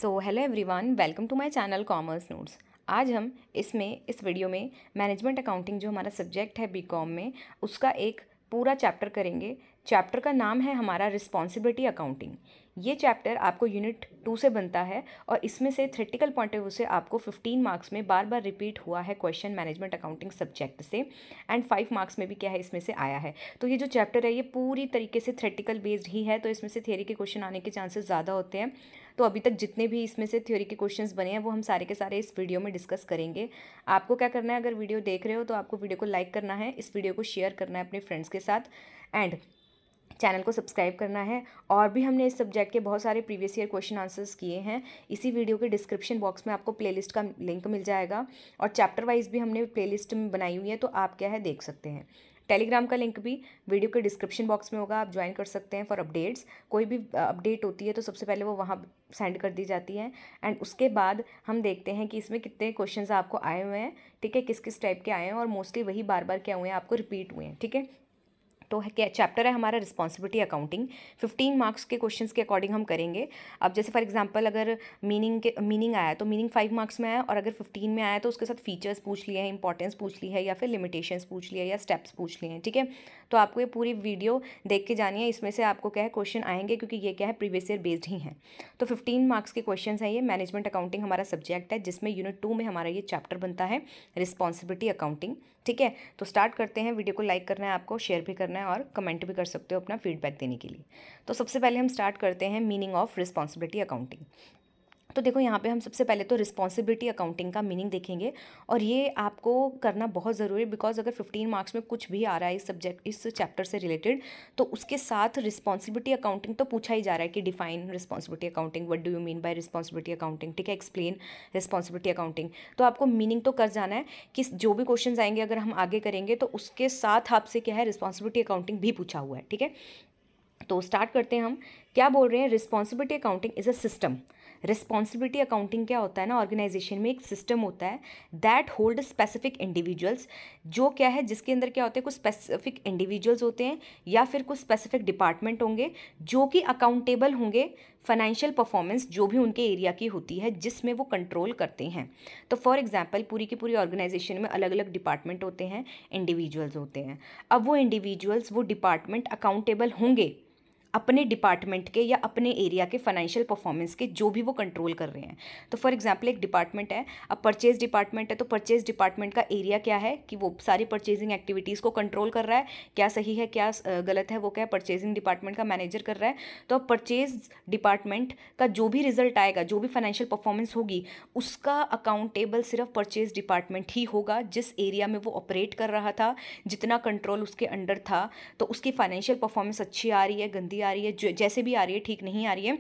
So hello everyone, welcome to my channel commerce notes. आज हम इस वीडियो में मैनेजमेंट अकाउंटिंग जो हमारा सब्जेक्ट है बीकॉम में, उसका एक पूरा चैप्टर करेंगे। चैप्टर का नाम है हमारा रिस्पॉन्सिबिलिटी अकाउंटिंग। ये चैप्टर आपको यूनिट 2 से बनता है और इसमें से थ्योरेटिकल पॉइंट ऑफ व्यू से आपको 15 मार्क्स में बार बार रिपीट हुआ है क्वेश्चन मैनेजमेंट अकाउंटिंग सब्जेक्ट से, एंड 5 मार्क्स में भी क्या है इसमें से आया है। तो ये जो चैप्टर है ये पूरी तरीके से थ्योरेटिकल बेस्ड ही है, तो इसमें से थ्योरी के क्वेश्चन आने के चांसेस ज़्यादा होते हैं। तो अभी तक जितने भी इसमें से थ्योरी के क्वेश्चंस बने हैं वो हम सारे के सारे इस वीडियो में डिस्कस करेंगे। आपको क्या करना है, अगर वीडियो देख रहे हो तो आपको वीडियो को लाइक करना है, इस वीडियो को शेयर करना है अपने फ्रेंड्स के साथ, एंड चैनल को सब्सक्राइब करना है। और भी हमने इस सब्जेक्ट के बहुत सारे प्रीवियस ईयर क्वेश्चन आंसर्स किए हैं। इसी वीडियो के डिस्क्रिप्शन बॉक्स में आपको प्लेलिस्ट का लिंक मिल जाएगा, और चैप्टर वाइज भी हमने प्लेलिस्ट में बनाई हुई है, तो आप क्या है देख सकते हैं। टेलीग्राम का लिंक भी वीडियो के डिस्क्रिप्शन बॉक्स में होगा, आप ज्वाइन कर सकते हैं फॉर अपडेट्स। कोई भी अपडेट होती है तो सबसे पहले वो वहाँ सेंड कर दी जाती है, एंड उसके बाद हम देखते हैं कि इसमें कितने क्वेश्चंस आपको आए हुए हैं, ठीक है, किस किस टाइप के आए हैं, और मोस्टली वही बार बार क्या हुए हैं, आपको रिपीट हुए हैं, ठीक है। तो क्या चैप्टर है हमारा रिस्पॉन्सिबिलिटी अकाउंटिंग। 15 मार्क्स के क्वेश्चंस के अकॉर्डिंग हम करेंगे। अब जैसे फॉर एग्जांपल अगर मीनिंग आया तो मीनिंग 5 मार्क्स में आया, और अगर 15 में आया तो उसके साथ फीचर्स पूछ लिए हैं, इंपॉर्टेंस पूछ ली है, या फिर लिमिटेशंस पूछ लिया, या स्टेप्स पूछ लिए हैं, ठीक है। तो आपको ये पूरी वीडियो देख के जानी है, इसमें से आपको क्या है क्वेश्चन आएंगे, क्योंकि ये क्या है प्रीवियस ईयर बेस्ड ही है। तो 15 मार्क्स के क्वेश्चन है। ये मैनेजमेंट अकाउंटिंग हमारा सब्जेक्ट है, जिसमें यूनिट 2 में हमारा ये चैप्टर बनता है रिस्पॉन्सिबिलिटी अकाउंटिंग, ठीक है। तो स्टार्ट करते हैं। वीडियो को लाइक करना है, आपको शेयर भी करना है, और कमेंट भी कर सकते हो अपना फीडबैक देने के लिए। तो सबसे पहले हम स्टार्ट करते हैं मीनिंग ऑफ रिस्पॉन्सिबिलिटी अकाउंटिंग। तो देखो यहाँ पे हम सबसे पहले तो रिस्पॉन्सिबिलिटी अकाउंटिंग का मीनिंग देखेंगे, और ये आपको करना बहुत ज़रूरी है, बिकॉज अगर 15 मार्क्स में कुछ भी आ रहा है इस चैप्टर से रिलेटेड, तो उसके साथ रिस्पॉन्सिबिलिटी अकाउंटिंग तो पूछा ही जा रहा है कि define responsibility accounting, what do you mean by responsibility accounting, ठीक है, एक्सप्लेन रिस्पॉन्सिबिलिटी अकाउंटिंग। तो आपको मीनिंग तो कर जाना है कि जो भी क्वेश्चन आएंगे अगर हम आगे करेंगे तो उसके साथ आपसे क्या है रिस्पॉन्सिबिलिटी अकाउंटिंग भी पूछा हुआ है, ठीक है। तो स्टार्ट करते हैं हम। क्या बोल रहे हैं, responsibility accounting is a system. Responsibility accounting क्या होता है ना, ऑर्गेनाइजेशन में एक सिस्टम होता है दैट होल्ड स्पेसिफिक इंडिविजुअल्स, जो क्या है जिसके अंदर क्या होते हैं कुछ स्पेसिफिक इंडिविजुअल्स होते हैं, या फिर कुछ स्पेसिफिक डिपार्टमेंट होंगे जो कि अकाउंटेबल होंगे फाइनेंशियल परफॉर्मेंस जो भी उनके एरिया की होती है जिसमें वो कंट्रोल करते हैं। तो फॉर एग्जांपल पूरी की पूरी ऑर्गेनाइजेशन में अलग अलग डिपार्टमेंट होते हैं, इंडिविजुअल्स होते हैं। अब वो इंडिविजुअल्स वो डिपार्टमेंट अकाउंटेबल होंगे अपने डिपार्टमेंट के या अपने एरिया के फाइनेंशियल परफॉर्मेंस के, जो भी वो कंट्रोल कर रहे हैं। तो फॉर एग्जांपल एक डिपार्टमेंट है, अब परचेज डिपार्टमेंट है, तो परचेज डिपार्टमेंट का एरिया क्या है कि वो सारी परचेजिंग एक्टिविटीज़ को कंट्रोल कर रहा है। क्या सही है क्या गलत है वो क्या परचेजिंग डिपार्टमेंट का मैनेजर कर रहा है। तो अब परचेज डिपार्टमेंट का जो भी रिजल्ट आएगा, जो भी फाइनेंशियल परफॉर्मेंस होगी, उसका अकाउंटेबल सिर्फ परचेज डिपार्टमेंट ही होगा, जिस एरिया में वो ऑपरेट कर रहा था, जितना कंट्रोल उसके अंडर था। तो उसकी फाइनेंशियल परफॉर्मेंस अच्छी आ रही है, गंदी आ रही है, जो जैसे भी आ रही है, ठीक नहीं आ रही है,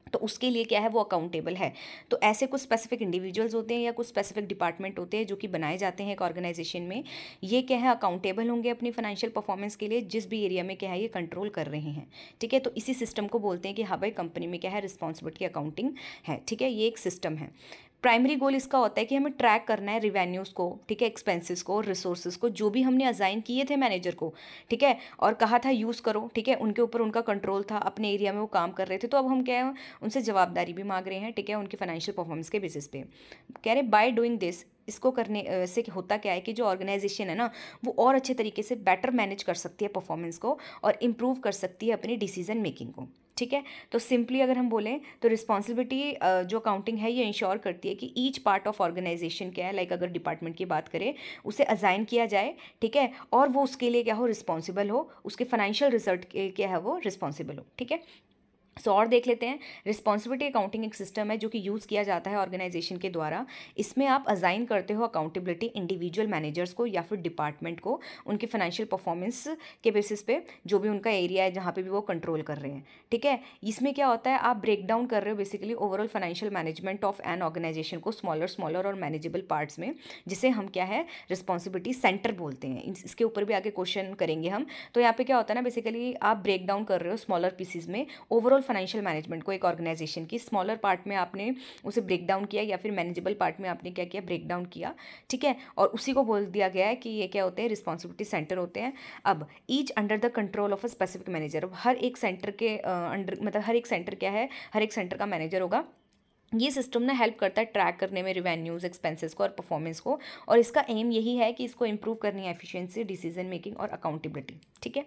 तो उसके लिए क्या है वो अकाउंटेबल है। तो ऐसे कुछ स्पेसिफिक इंडिविजुअल्स होते हैं या कुछ स्पेसिफिक डिपार्टमेंट होते हैं जो कि बनाए जाते हैं एक ऑर्गेनाइजेशन में। ये क्या है अकाउंटेबल होंगे अपनी फाइनेंशियल परफॉर्मेंस के लिए, जिस भी एरिया में क्या है ये कंट्रोल कर रहे हैं, ठीक है। तो इसी सिस्टम को बोलते हैं कि हाँ भाई कंपनी में क्या है रिस्पॉन्सिबिलिटी अकाउंटिंग है, ठीक है, ये एक सिस्टम है। प्राइमरी गोल इसका होता है कि हमें ट्रैक करना है रिवेन्यूज़ को, ठीक है, एक्सपेंसेस को और रिसोर्सेज को, जो भी हमने असाइन किए थे मैनेजर को, ठीक है, और कहा था यूज़ करो, ठीक है, उनके ऊपर उनका कंट्रोल था, अपने एरिया में वो काम कर रहे थे। तो अब हम क्या है उनसे जवाबदारी भी मांग रहे हैं, ठीक है, उनकी फाइनेंशियल परफॉर्मेंस के बेसिस पे कह रहे बाय डूइंग दिस। इसको करने से होता क्या है कि जो ऑर्गेनाइजेशन है ना वो और अच्छे तरीके से बेटर मैनेज कर सकती है परफॉर्मेंस को, और इम्प्रूव कर सकती है अपनी डिसीजन मेकिंग को, ठीक है। तो सिंपली अगर हम बोलें तो रिस्पॉन्सिबिलिटी जो अकाउंटिंग है ये इंश्योर करती है कि ईच पार्ट ऑफ ऑर्गेनाइजेशन क्या है, लाइक अगर डिपार्टमेंट की बात करें उसे असाइन किया जाए, ठीक है, और वो उसके लिए क्या हो रिस्पॉन्सिबल हो, उसके फाइनेंशियल रिजल्ट के क्या है वो रिस्पॉन्सिबल हो, ठीक है। सो और देख लेते हैं। रिस्पॉन्सिबिलिटी अकाउंटिंग एक सिस्टम है जो कि यूज़ किया जाता है ऑर्गेनाइजेशन के द्वारा। इसमें आप असाइन करते हो अकाउंटेबिलिटी इंडिविजुअल मैनेजर्स को या फिर डिपार्टमेंट को, उनकी फाइनेंशियल परफॉर्मेंस के बेसिस पे, जो भी उनका एरिया है जहाँ पे भी वो कंट्रोल कर रहे हैं, ठीक है। इसमें क्या होता है आप ब्रेक डाउन कर रहे हो basically overall financial management of an organisation को स्मॉलर और मैनेजेबल पार्ट्स में, जिसे हम क्या है रिस्पॉन्सिबिलिटी सेंटर बोलते हैं। इसके ऊपर भी आगे क्वेश्चन करेंगे हम। तो यहाँ पे क्या होता है ना बेसिकली आप ब्रेक डाउन कर रहे हो स्मॉलर पीसीज में ओवरऑल फाइनेंशियल मैनेजमेंट को, एक ऑर्गेनाइजेशन की स्मॉलर पार्ट में आपने उसे ब्रेक डाउन किया, या फिर मैनेजेबल पार्ट में आपने क्या किया ब्रेक डाउन किया, ठीक है। और उसी को बोल दिया गया है कि ये क्या होते हैं रिस्पॉन्सिबिलिटी सेंटर होते हैं। अब each under the control of a specific manager, हर एक सेंटर के अंडर मतलब हर एक सेंटर क्या है हर एक सेंटर का मैनेजर होगा, ये सिस्टम ना हेल्प करता है ट्रैक करने में रिवेन्यूज़, एक्सपेंसेस को और परफॉर्मेंस को, और इसका एम यही है कि इसको इम्प्रूव करनी है एफिशिएंसी, डिसीजन मेकिंग और अकाउंटेबिलिटी। ठीक है,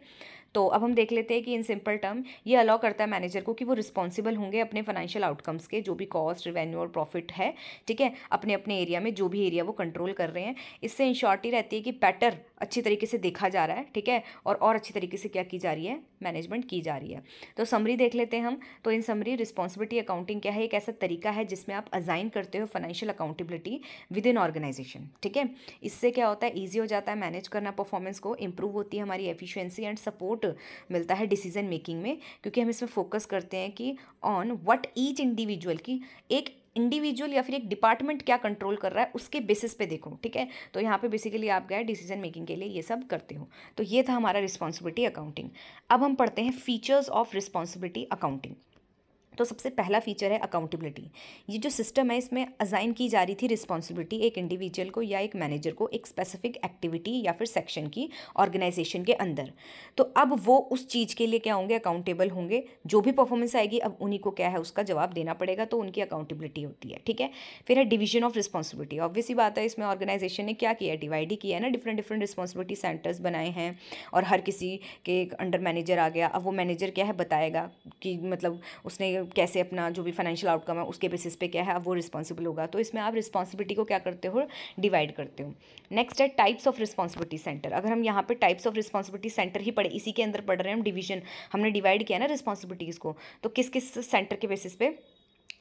तो अब हम देख लेते हैं कि इन सिंपल टर्म ये अलाउ करता है मैनेजर को कि वो रिस्पॉन्सिबल होंगे अपने फाइनेंशियल आउटकम्स के, जो भी कॉस्ट, रिवेन्यू और प्रॉफिट है, ठीक है, अपने अपने एरिया में जो भी एरिया वो कंट्रोल कर रहे हैं। इससे इंश्योरिटी रहती है कि पैटर अच्छी तरीके से देखा जा रहा है, ठीक है, और अच्छी तरीके से क्या की जा रही है, मैनेजमेंट की जा रही है। तो समरी देख लेते हैं हम। तो इन समरी, रिस्पॉन्सिबिलिटी अकाउंटिंग क्या है, एक ऐसा तरीका है जिसमें आप असाइन करते हो financial accountability within organisation. ठीक है, इससे क्या होता है, ईजी हो जाता है मैनेज करना परफॉर्मेंस को, इंप्रूव होती है हमारी एफिशिएंसी एंड सपोर्ट मिलता है डिसीजन मेकिंग में, क्योंकि हम इसमें फोकस करते हैं कि ऑन व्हाट ईच इंडिविजुअल, की एक इंडिविजुअल या फिर एक डिपार्टमेंट क्या कंट्रोल कर रहा है उसके बेसिस पे देखो। ठीक है, तो यहाँ पे बेसिकली आप गए डिसीजन मेकिंग के लिए ये सब करते हो। तो ये था हमारा रिस्पॉन्सिबिलिटी अकाउंटिंग। अब हम पढ़ते हैं फीचर्स ऑफ रिस्पॉन्सिबिलिटी अकाउंटिंग। तो सबसे पहला फीचर है अकाउंटेबिलिटी। ये जो सिस्टम है इसमें असाइन की जा रही थी रिस्पॉन्सिबिलिटी एक इंडिविजुअल को या एक मैनेजर को एक स्पेसिफिक एक्टिविटी या फिर सेक्शन की ऑर्गेनाइजेशन के अंदर। तो अब वो उस चीज़ के लिए क्या होंगे, अकाउंटेबल होंगे। जो भी परफॉर्मेंस आएगी अब उन्हीं को क्या है उसका जवाब देना पड़ेगा, तो उनकी अकाउंटेबिलिटी होती है। ठीक है, फिर है डिवीजन ऑफ रिस्पॉन्सिबिलिटी। ऑब्वियस ही बात है, इसमें ऑर्गेनाइजेशन ने क्या किया है, डिवाइड ही किया है ना, डिफरेंट डिफरेंट रिस्पॉन्सिबिलिटी सेंटर्स बनाए हैं और हर किसी के अंडर मैनेजर आ गया। अब वो मैनेजर क्या है बताएगा कि मतलब उसने कैसे अपना जो भी फाइनेंशियल आउटकम है उसके बेसिस पे क्या है अब वो रिस्पॉन्सिबल होगा। तो इसमें आप रिस्पॉन्सिबिलिटी को क्या करते हो, डिवाइड करते हो। नेक्स्ट है टाइप्स ऑफ रिस्पॉन्सिबिलिटी सेंटर। अगर हम यहाँ पे टाइप्स ऑफ रिस्पॉन्सिबिलिटी सेंटर ही पढ़े, इसी के अंदर पढ़ रहे हैं हम, डिवीजन हमने डिवाइड किया ना रिस्पॉन्सिबिलिटीज़ को, तो किस किस सेंटर के बेसिस पे,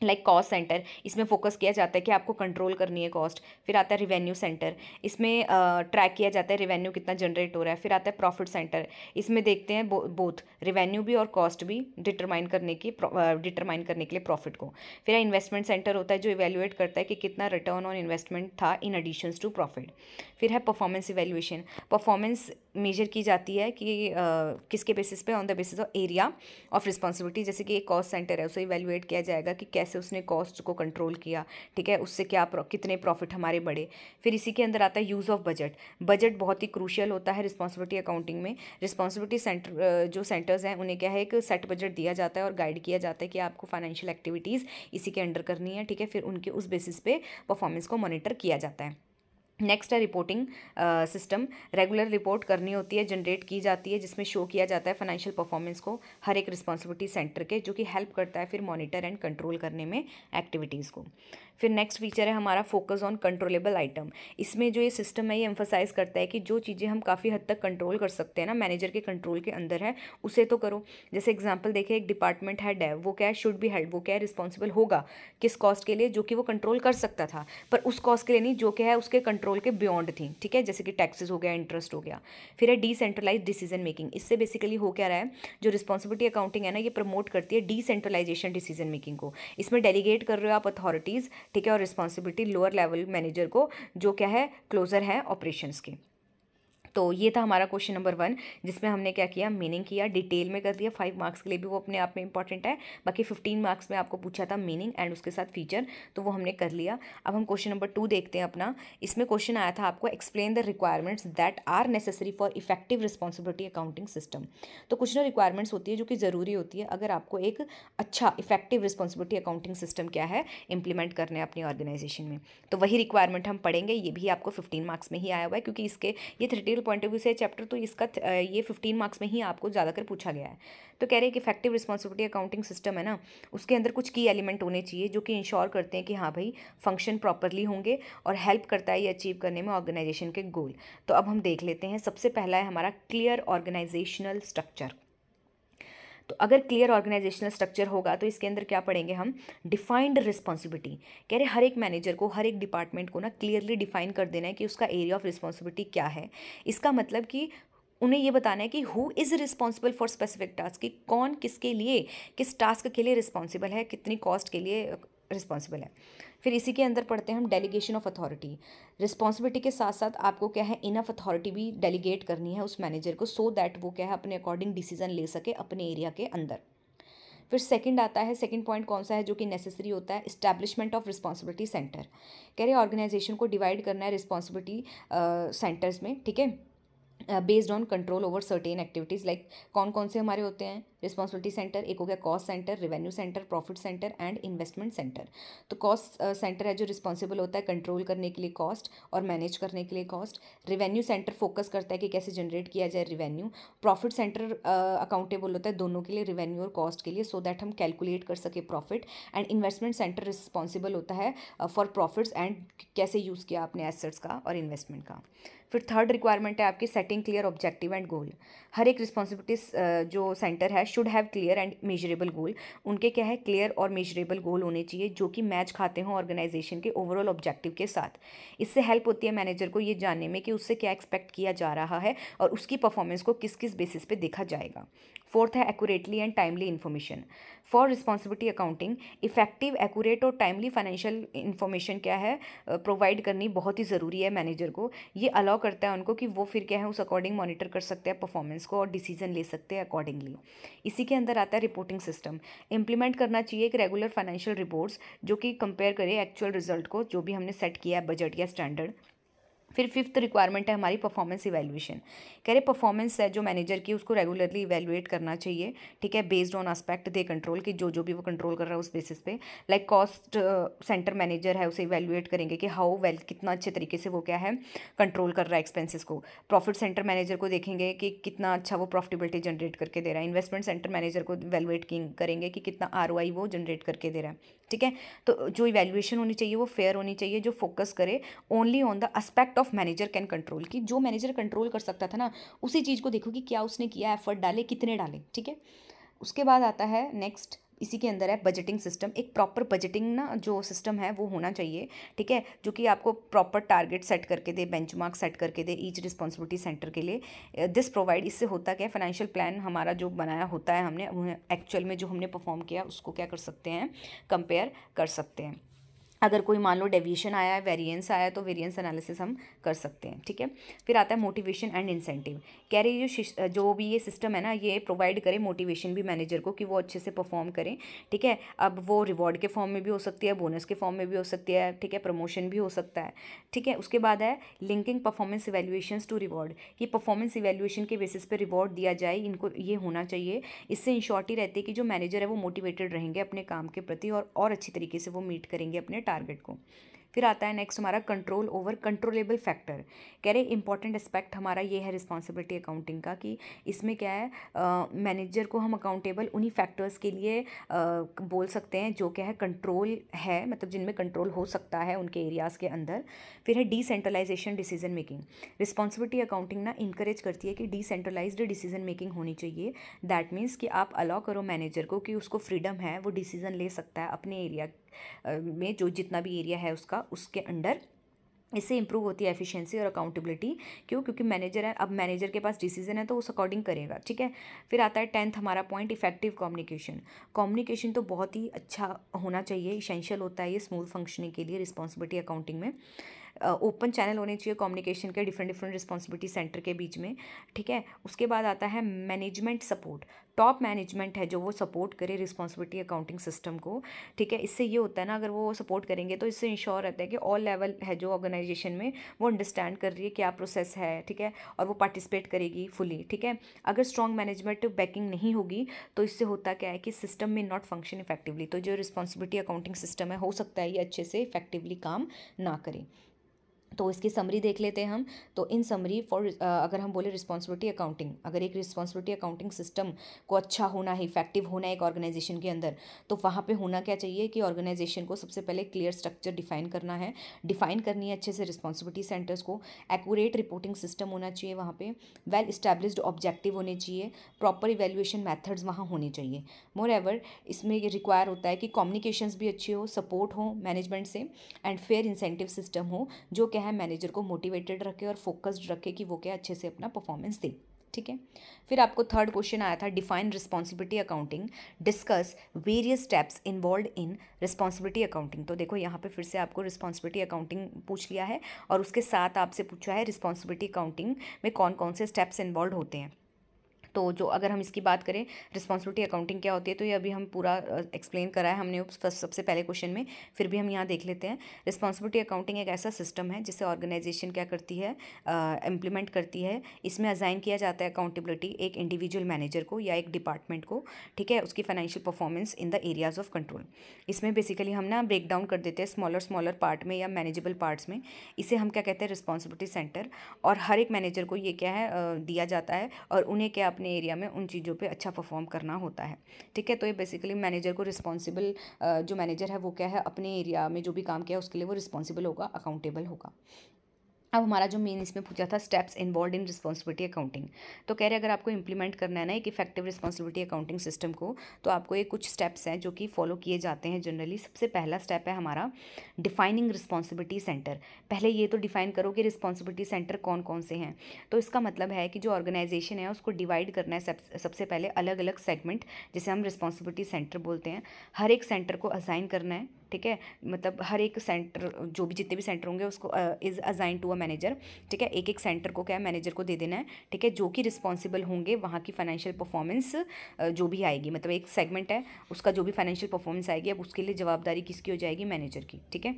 लाइक कॉस्ट सेंटर, इसमें फोकस किया जाता है कि आपको कंट्रोल करनी है कॉस्ट। फिर आता है रिवेन्यू सेंटर, इसमें ट्रैक किया जाता है रिवेन्यू कितना जनरेट हो रहा है। फिर आता है प्रॉफिट सेंटर, इसमें देखते हैं बोथ रिवेन्यू भी और कॉस्ट भी डिटरमाइन करने के लिए प्रॉफिट को। फिर इन्वेस्टमेंट सेंटर होता है जो इवेल्युएट करता है कि कितना रिटर्न ऑन इन्वेस्टमेंट था इन एडिशन टू प्रॉफिट। फिर है परफॉर्मेंस इवेल्युएशन, परफॉर्मेंस मेजर की जाती है कि किसके बेसिस पे, on the basis of area of responsibility. जैसे कि एक कॉस्ट सेंटर है, उसे इवेल्युएट किया जाएगा कि कैसे उसने कॉस्ट को कंट्रोल किया, ठीक है, उससे क्या कितने प्रॉफिट हमारे बढ़े। फिर इसी के अंदर आता है यूज़ ऑफ बजट। बजट बहुत ही क्रूशियल होता है रिस्पॉन्सिबिलिटी अकाउंटिंग में। रिस्पॉन्सिबिलिटी सेंटर जो सेंटर्स हैं उन्हें क्या है, एक सेट बजट दिया जाता है और गाइड किया जाता है कि आपको फाइनेंशियल एक्टिविटीज़ इसी के अंडर करनी है। ठीक है, फिर उनके उस बेसिस पे परफॉर्मेंस को मॉनिटर किया जाता है। नेक्स्ट है रिपोर्टिंग सिस्टम। रेगुलर रिपोर्ट करनी होती है, जनरेट की जाती है, जिसमें शो किया जाता है फाइनेंशियल परफॉर्मेंस को हर एक रिस्पॉन्सिबिलिटी सेंटर के, जो कि हेल्प करता है फिर मॉनिटर एंड कंट्रोल करने में एक्टिविटीज़ को। फिर नेक्स्ट फीचर है हमारा फोकस ऑन कंट्रोलेबल आइटम। इसमें जो ये सिस्टम है ये एम्फोसाइज करता है कि जो चीज़ें हम काफ़ी हद तक कंट्रोल कर सकते हैं ना, मैनेजर के कंट्रोल के अंदर है, उसे तो करो। जैसे एग्जांपल देखिए, एक डिपार्टमेंट हेड है, वो क्या है, शुड बी हेड, वो क्या है, रिस्पॉन्सिबल होगा किस कॉस्ट के लिए, जो कि वो कंट्रोल कर सकता था, पर उस कॉस्ट के लिए नहीं जो क्या है उसके कंट्रोल के बियॉन्ड थी। ठीक है, जैसे कि टैक्सेस हो गया, इंटरेस्ट हो गया। फिर है डिसेंट्रलाइज डिसीजन मेकिंग। इससे बेसिकली हो क्या रहा है, जो रिस्पॉन्सिबिलिटी अकाउंटिंग है ना, ये प्रमोट करती है डिसेंट्रलाइजेशन डिसीजन मेकिंग को। इसमें डेलीगेट कर रहे हो आप अथॉरिटीज़, ठीक है, और रिस्पॉन्सिबिलिटी लोअर लेवल मैनेजर को, जो क्या है क्लोजर है ऑपरेशंस के। तो ये था हमारा क्वेश्चन नंबर 1, जिसमें हमने क्या किया, मीनिंग किया, डिटेल में कर दिया। 5 मार्क्स के लिए भी वो अपने आप में इंपॉर्टेंट है। बाकी 15 मार्क्स में आपको पूछा था मीनिंग एंड उसके साथ फीचर, तो वो हमने कर लिया। अब हम क्वेश्चन नंबर 2 देखते हैं अपना। इसमें क्वेश्चन आया था आपको, explain the requirements that are necessary for effective responsibility accounting system. तो कुछ ना रिक्वायरमेंट्स होती है जो कि ज़रूरी होती है अगर आपको एक अच्छा इफेक्टिव रिस्पॉन्सिबिलिटी अकाउंटिंग सिस्टम क्या है इंप्लीमेंट करने अपनी ऑर्गेनाइजेशन में। तो वही रिक्वायरमेंट हम पढ़ेंगे। ये भी आपको 15 मार्क्स में ही आया हुआ है, क्योंकि इसके ये थ्योरेटिकल पॉइंट ऑफ व्यू से चैप्टर, तो इसका ये 15 मार्क्स में ही आपको ज़्यादातर पूछा गया है। तो कह रहे हैं कि इफेक्टिव रिस्पॉन्सिबिलिटी अकाउंटिंग सिस्टम है ना, उसके अंदर कुछ की एलिमेंट होने चाहिए जो कि इंश्योर करते हैं कि हाँ भाई फंक्शन प्रॉपरली होंगे और हेल्प करता है ये अचीव करने में ऑर्गेनाइजेशन के गोल। तो अब हम देख लेते हैं। सबसे पहला है हमारा क्लियर ऑर्गेनाइजेशनल स्ट्रक्चर। तो अगर क्लियर ऑर्गेनाइजेशनल स्ट्रक्चर होगा तो इसके अंदर क्या पढ़ेंगे हम, डिफाइंड रिस्पॉन्सिबिलिटी। कह रहे हर एक मैनेजर को, हर एक डिपार्टमेंट को ना क्लियरली डिफाइन कर देना है कि उसका एरिया ऑफ रिस्पॉन्सिबिलिटी क्या है। इसका मतलब कि उन्हें ये बताना है कि who is responsible for specific task, कि कौन किसके लिए, किस टास्क के लिए रिस्पॉन्सिबल है, कितनी कॉस्ट के लिए रिस्पॉन्सिबल है। फिर इसी के अंदर पढ़ते हैं हम डेलीगेशन ऑफ अथॉरिटी। रिस्पॉन्सिबिलिटी के साथ साथ आपको क्या है, इनफ अथॉरिटी भी डेलीगेट करनी है उस मैनेजर को, सो दैट वो क्या है अपने अकॉर्डिंग डिसीजन ले सके अपने एरिया के अंदर। फिर सेकंड आता है, सेकंड पॉइंट कौन सा है जो कि नेसेसरी होता है, इस्टेब्लिशमेंट ऑफ रिस्पॉन्सिबिलिटी सेंटर। कह रहे ऑर्गेनाइजेशन को डिवाइड करना है रिस्पॉन्सिबिलिटी सेंटर्स में, ठीक है, based on control over certain activities, like कौन कौन से हमारे होते हैं रिस्पॉन्सिबिलिटी सेंटर। एक हो गया cost centre, revenue centre, profit centre and investment centre. तो कॉस्ट सेंटर है जो रिस्पॉन्सिबल होता है कंट्रोल करने के लिए कॉस्ट और मैनेज करने के लिए कॉस्ट। रेवेन्यू सेंटर फोकस करता है कि कैसे जनरेट किया जाए रेवेन्यू। प्रॉफिट सेंटर अकाउंटेबल होता है दोनों के लिए, रेवेन्यू और कॉस्ट के लिए, सो दैट हम कैलकुलेट कर सके profit. And investment centre responsible होता है फॉर प्रॉफिट्स एंड कैसे यूज़ किया आपने एसेट्स का और इन्वेस्टमेंट का। फिर थर्ड रिक्वायरमेंट है आपकी setting clear objective and goal. हर एक रिस्पॉन्सिबिलिटी जो सेंटर है should have clear and measurable goal. उनके क्या है, क्लियर और मेजरेबल गोल होने चाहिए जो कि मैच खाते हों ऑर्गेनाइजेशन के ओवरऑल ऑब्जेक्टिव के साथ। इससे हेल्प होती है मैनेजर को ये जानने में कि उससे क्या एक्सपेक्ट किया जा रहा है और उसकी परफॉर्मेंस को किस किस बेसिस पे देखा जाएगा। फोर्थ है accurately and timely information for responsibility accounting. Effective, accurate और टाइमली फाइनेंशियल इन्फॉर्मेशन क्या है प्रोवाइड करनी बहुत ही ज़रूरी है मैनेजर को। ये अलाउ करता है उनको कि वो फिर क्या है उस अकॉर्डिंग मॉनिटर कर सकते हैं परफॉर्मेंस को और डिसीजन ले सकते हैं अकॉर्डिंगली। इसी के अंदर आता है रिपोर्टिंग सिस्टम। इंप्लीमेंट करना चाहिए एक रेगुलर फाइनेंशियल रिपोर्ट्स जो कि कंपेयर करे एक्चुअल रिजल्ट को जो भी हमने सेट किया है बजट या स्टैंडर्ड। फिर फिफ्थ रिक्वायरमेंट है हमारी परफॉर्मेंस इवैल्यूएशन। कह रहे परफॉर्मेंस है जो मैनेजर की उसको रेगुलरली इवैल्यूएट करना चाहिए, ठीक है, based on aspect they control की जो भी वो कंट्रोल कर रहा है उस बेसिस पे। लाइक कॉस्ट सेंटर मैनेजर है उसे इवैल्यूएट करेंगे कि हाउ वेल कितना अच्छे तरीके से वो क्या है कंट्रोल कर रहा है एक्सपेंसेस को। प्रॉफिट सेंटर मैनेजर को देखेंगे कि कितना अच्छा वो प्रॉफिटेबिलिटी जनरेट करके दे रहा है। इन्वेस्टमेंट सेंटर मैनेजर को इवैल्यूएट करेंगे कि कितना ROI वो जनरेट करके दे रहा है, ठीक है। तो जो इवैल्यूएशन होनी चाहिए वो फेयर होनी चाहिए, जो फोकस करे only on the aspect of manager can control, कि जो मैनेजर कंट्रोल कर सकता था ना उसी चीज़ को देखो कि क्या उसने किया, एफर्ट डाले, कितने डाले, ठीक है। उसके बाद आता है नेक्स्ट, इसी के अंदर है बजटिंग सिस्टम। एक प्रॉपर बजटिंग ना जो सिस्टम है वो होना चाहिए, ठीक है, जो कि आपको प्रॉपर टारगेट सेट करके दे, बेंचमार्क सेट करके दे ईच रिस्पॉन्सिबिलिटी सेंटर के लिए। दिस प्रोवाइड, इससे होता क्या है फाइनेंशियल प्लान हमारा जो बनाया होता है हमने एक्चुअल में जो हमने परफॉर्म किया उसको क्या कर सकते हैं, कंपेयर कर सकते हैं। अगर कोई मान लो डेविएशन आया है, वेरिएंस आया है तो वेरिएंस एनालिसिस हम कर सकते हैं, ठीक है। फिर आता है मोटिवेशन एंड इंसेंटिव। कह रही जो भी ये सिस्टम है ना ये प्रोवाइड करे मोटिवेशन भी मैनेजर को कि वो अच्छे से परफॉर्म करें, ठीक है। अब वो रिवॉर्ड के फॉर्म में भी हो सकती है, बोनस के फॉर्म में भी हो सकती है, ठीक है, प्रमोशन भी हो सकता है, ठीक है। उसके बाद है linking performance evaluations to reward, कि परफॉर्मेंस इवैल्यूएशन के बेसिस पे रिवॉर्ड दिया जाए, इनको ये होना चाहिए। इससे इंश्योरिटी रहती है कि जो मैनेजर है वो मोटिवेटेड रहेंगे अपने काम के प्रति और अच्छी तरीके से वो मीट करेंगे अपने टारगेट को। फिर आता है नेक्स्ट हमारा कंट्रोल ओवर कंट्रोलेबल फैक्टर। कह रहे इंपॉर्टेंट एस्पेक्ट हमारा ये है रिस्पॉन्सिबिलिटी अकाउंटिंग का कि इसमें क्या है मैनेजर को हम अकाउंटेबल उन्हीं फैक्टर्स के लिए बोल सकते हैं जो क्या है कंट्रोल है, मतलब जिनमें कंट्रोल हो सकता है उनके एरियाज़ के अंदर। फिर है decentralisation decision making. Responsibility accounting ना इंकरेज करती है कि डिसेंट्रलाइज्ड डिसीजन मेकिंग होनी चाहिए। दैट मीन्स कि आप अलाउ करो मैनेजर को कि उसको फ्रीडम है, वो डिसीजन ले सकता है अपने एरिया में जो जितना भी एरिया है उसका उसके अंडर। इससे इंप्रूव होती है एफिशिएंसी और अकाउंटेबिलिटी। क्यों? क्योंकि मैनेजर है, अब मैनेजर के पास डिसीजन है तो उस अकॉर्डिंग करेगा, ठीक है। फिर आता है 10th हमारा पॉइंट इफेक्टिव कम्युनिकेशन। कम्युनिकेशन तो बहुत ही अच्छा होना चाहिए, इसेंशियल होता है ये स्मूथ फंक्शनिंग के लिए रिस्पॉन्सिबिलिटी अकाउंटिंग में। ओपन चैनल होने चाहिए कम्युनिकेशन के डिफरेंट रिस्पॉन्सिबिलिटी सेंटर के बीच में, ठीक है। उसके बाद आता है मैनेजमेंट सपोर्ट। टॉप मैनेजमेंट है जो वो सपोर्ट करे रिस्पॉन्सिबिलिटी अकाउंटिंग सिस्टम को, ठीक है। इससे ये होता है ना अगर वो सपोर्ट करेंगे तो इससे इंश्योर रहता है कि ऑल लेवल है जो ऑर्गेनाइजेशन में वो अंडरस्टैंड कर रही है क्या प्रोसेस है, ठीक है, और वो पार्टिसिपेट करेगी फुली, ठीक है। अगर स्ट्रॉन्ग मैनेजमेंट बैकिंग नहीं होगी तो इससे होता क्या है कि सिस्टम में नॉट फंक्शन इफेक्टिवली। तो जो रिस्पॉन्सिबिलिटी अकाउंटिंग सिस्टम है हो सकता है ये अच्छे से इफेक्टिवली काम ना करे। तो इसकी समरी देख लेते हैं हम। तो इन समरी फॉर अगर हम बोले रिस्पॉन्सिबिलिटी अकाउंटिंग, अगर एक रिस्पॉन्सिबिलिटी अकाउंटिंग सिस्टम को अच्छा होना है, इफेक्टिव होना है एक ऑर्गेनाइजेशन के अंदर, तो वहाँ पे होना क्या चाहिए कि ऑर्गेनाइजेशन को सबसे पहले क्लियर स्ट्रक्चर डिफाइन करना है, डिफाइन करनी है अच्छे से रिस्पॉन्सिबिलिटी सेंटर्स को, एक्यूरेट रिपोर्टिंग सिस्टम होना चाहिए वहाँ पे, वेल इस्टेब्लिश्ड ऑब्जेक्टिव होने चाहिए, प्रॉपर इवेल्युएशन मैथड्स वहाँ होने चाहिए। मोर एवर इसमें ये रिक्वायर होता है कि कम्युनिकेशंस भी अच्छी हो, सपोर्ट हो मैनेजमेंट से, एंड फेयर इंसेंटिव सिस्टम हो जो क्या है मैनेजर को मोटिवेटेड रखे और फोकस्ड रखे कि वो क्या अच्छे से अपना परफॉर्मेंस दे, ठीक है। फिर आपको थर्ड क्वेश्चन आया था define responsibility accounting, discuss various steps involve in responsibility accounting. तो देखो यहाँ पे फिर से आपको रिस्पॉन्सिबिलिटी अकाउंटिंग पूछ लिया है और उसके साथ आपसे पूछा है रिस्पॉन्सिबिलिटी अकाउंटिंग में कौन कौन से स्टेप्स इन्वॉल्व होते हैं। तो जो अगर हम इसकी बात करें रिस्पॉन्सिबिलिटी अकाउंटिंग क्या होती है, तो ये अभी हम पूरा एक्सप्लेन करा है हमने सबसे पहले क्वेश्चन में, फिर भी हम यहाँ देख लेते हैं। रिस्पॉन्सिबिलिटी अकाउंटिंग एक ऐसा सिस्टम है जिसे ऑर्गेनाइजेशन क्या करती है, इम्प्लीमेंट करती है। इसमें असाइन किया जाता है अकाउंटेबिलिटी एक इंडिविजुअल मैनेजर को या एक डिपार्टमेंट को, ठीक है, उसकी financial performance in the areas of control. इसमें बेसिकली हम ना ब्रेक डाउन कर देते हैं स्मॉलर पार्ट में या मैनेजेबल पार्ट्स में। इसे हम क्या कहते हैं, रिस्पॉन्सिबिलिटी सेंटर। और हर एक मैनेजर को ये क्या है दिया जाता है, और उन्हें क्या अपने एरिया में उन चीज़ों पे अच्छा परफॉर्म करना होता है, ठीक है। तो ये बेसिकली मैनेजर को रिस्पॉन्सिबल, जो मैनेजर है वो क्या है, अपने एरिया में जो भी काम किया उसके लिए वो रिस्पॉन्सिबल होगा, अकाउंटेबल होगा। अब हमारा जो मेन इसमें पूछा था steps involve in responsibility accounting, तो कह रहे अगर आपको इंप्लीमेंट करना है ना एक इफेक्टिव रिस्पॉन्सिबिलिटी अकाउंटिंग सिस्टम को, तो आपको ये कुछ स्टेप्स हैं जो कि फॉलो किए जाते हैं जनरली। सबसे पहला स्टेप है हमारा डिफाइनिंग रिस्पॉन्सिबिलिटी सेंटर। पहले ये तो डिफाइन करो कि रिस्पॉन्सिबिलिटी सेंटर कौन कौन से हैं। तो इसका मतलब है कि जो ऑर्गेनाइजेशन है उसको डिवाइड करना है सबसे पहले अलग अलग सेगमेंट, जिसे हम रिस्पॉन्सिबिलिटी सेंटर बोलते हैं। हर एक सेंटर को असाइन करना है, ठीक है, मतलब हर एक सेंटर, जो भी जितने भी सेंटर होंगे उसको is assign to a manager, ठीक है। एक एक सेंटर को क्या है मैनेजर को दे देना है, ठीक है, जो कि रिस्पॉन्सिबल होंगे वहाँ की फाइनेंशियल परफॉर्मेंस जो भी आएगी, मतलब एक सेगमेंट है उसका जो भी फाइनेंशियल परफॉर्मेंस आएगी, अब उसके लिए जवाबदारी किसकी हो जाएगी, मैनेजर की, ठीक है।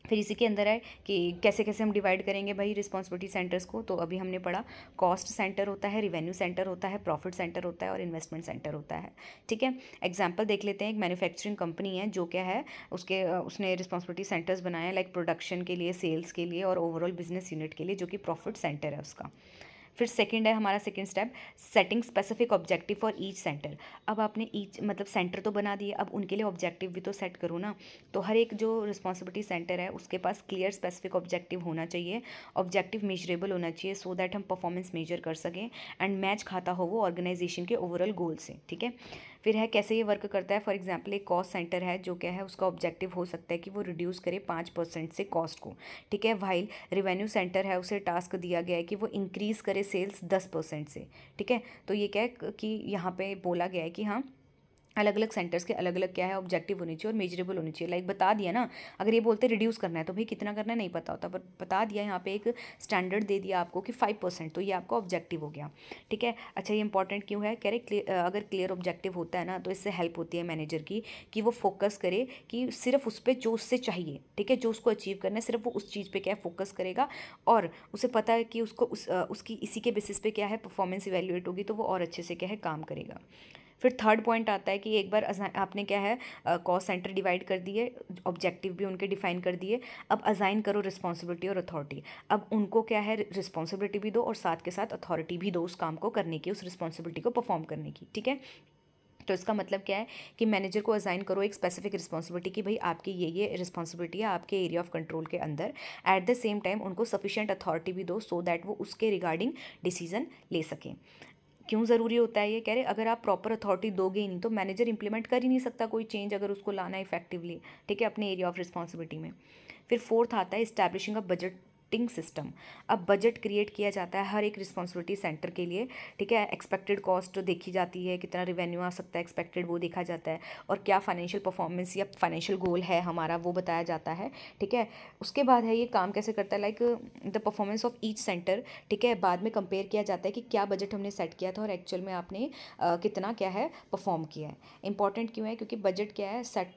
फिर इसी के अंदर है कि कैसे कैसे हम डिवाइड करेंगे भाई रिस्पॉन्सिबिलिटी सेंटर्स को। तो अभी हमने पढ़ा कॉस्ट सेंटर होता है, रिवेन्यू सेंटर होता है, प्रॉफिट सेंटर होता है और इन्वेस्टमेंट सेंटर होता है, ठीक है। एग्जांपल देख लेते हैं। एक मैन्युफैक्चरिंग कंपनी है जो क्या है उसने रिस्पॉन्सिबिलिटी सेंटर्स बनाए हैं, लाइक प्रोडक्शन के लिए, सेल्स के लिए और ओवरऑल बिजनेस यूनिट के लिए, जो कि प्रॉफिट सेंटर है उसका। फिर सेकंड है हमारा second step setting specific objective for each centre. अब आपने ईच मतलब सेंटर तो बना दिए, अब उनके लिए ऑब्जेक्टिव भी तो सेट करो ना। तो हर एक जो रिस्पॉन्सिबिलिटी सेंटर है उसके पास क्लियर स्पेसिफिक ऑब्जेक्टिव होना चाहिए, ऑब्जेक्टिव मेजरेबल होना चाहिए, सो दैट हम परफॉर्मेंस मेजर कर सकें एंड मैच खाता हो वो ऑर्गेनाइजेशन के ओवरऑल गोल से, ठीक है। फिर है कैसे ये वर्क करता है। फॉर एग्जाम्पल एक कॉस्ट सेंटर है जो क्या है उसका ऑब्जेक्टिव हो सकता है कि वो रिड्यूस करे 5% से कॉस्ट को, ठीक है। वाइल रिवेन्यू सेंटर है उसे टास्क दिया गया है कि वो इंक्रीज़ करे सेल्स 10% से, ठीक है। तो ये क्या है कि यहाँ पे बोला गया है कि हाँ अलग अलग सेंटर्स के अलग अलग क्या है ऑब्जेक्टिव होनी चाहिए और मेजरेबल होनी चाहिए। लाइक बता दिया ना, अगर ये बोलते रिड्यूस करना है तो भाई कितना करना है नहीं पता होता, पर बता दिया यहाँ पे एक स्टैंडर्ड दे दिया आपको कि 5%, तो ये आपका ऑब्जेक्टिव हो गया, ठीक है। अच्छा ये इंपॉर्टेंट क्यों है, कह रहे अगर क्लियर ऑब्जेक्टिव होता है ना तो इससे हेल्प होती है मैनेजर की कि वो फोकस करे कि सिर्फ उस पर जो उससे चाहिए, ठीक है, जो उसको अचीव करना है सिर्फ वो उस चीज़ पर क्या है फोकस करेगा, और उसे पता है कि उसको उसकी इसी के बेसिस पे क्या है परफॉर्मेंस इवेल्युएट होगी, तो वो और अच्छे से क्या है काम करेगा। फिर थर्ड पॉइंट आता है कि एक बार आपने क्या है कॉस्ट सेंटर डिवाइड कर दिए, ऑब्जेक्टिव भी उनके डिफाइन कर दिए, अब असाइन करो रिस्पॉन्सिबिलिटी और अथॉरिटी। अब उनको क्या है रिस्पॉन्सिबिलिटी भी दो और साथ के साथ अथॉरिटी भी दो उस काम को करने की, उस रिस्पॉन्सिबिलिटी को परफॉर्म करने की, ठीक है। तो इसका मतलब क्या है कि मैनेजर को असाइन करो एक स्पेसिफिक रिस्पॉन्सिबिलिटी कि भाई आपकी ये रिस्पॉन्सिबिलिटी है आपके एरिया ऑफ कंट्रोल के अंदर। एट द सेम टाइम उनको सफिशिएंट अथॉरिटी भी दो सो दैट वो उसके रिगार्डिंग डिसीजन ले सकें। क्यों ज़रूरी होता है ये, कह रहे अगर आप प्रॉपर अथॉरिटी दोगे ही नहीं तो मैनेजर इंप्लीमेंट कर ही नहीं सकता कोई चेंज अगर उसको लाना है इफेक्टिवली, ठीक है, अपने एरिया ऑफ रिस्पॉन्सिबिलिटी में। फिर फोर्थ आता है इस्टेब्लिशिंग अ बजटिंग सिस्टम। अब बजट क्रिएट किया जाता है हर एक रिस्पॉन्सिबिलिटी सेंटर के लिए, ठीक है। एक्सपेक्टेड कॉस्ट देखी जाती है, कितना रिवेन्यू आ सकता है एक्सपेक्टेड वो देखा जाता है, और क्या फाइनेंशियल परफॉर्मेंस या फाइनेंशियल गोल है हमारा वो बताया जाता है, ठीक है। उसके बाद है ये काम कैसे करता है, like the performance of each centre, ठीक है। बाद में कंपेयर किया जाता है कि क्या बजट हमने सेट किया था और एक्चुअल में आपने कितना क्या है परफॉर्म किया है। इंपॉर्टेंट क्यों है, क्योंकि बजट क्या है सेट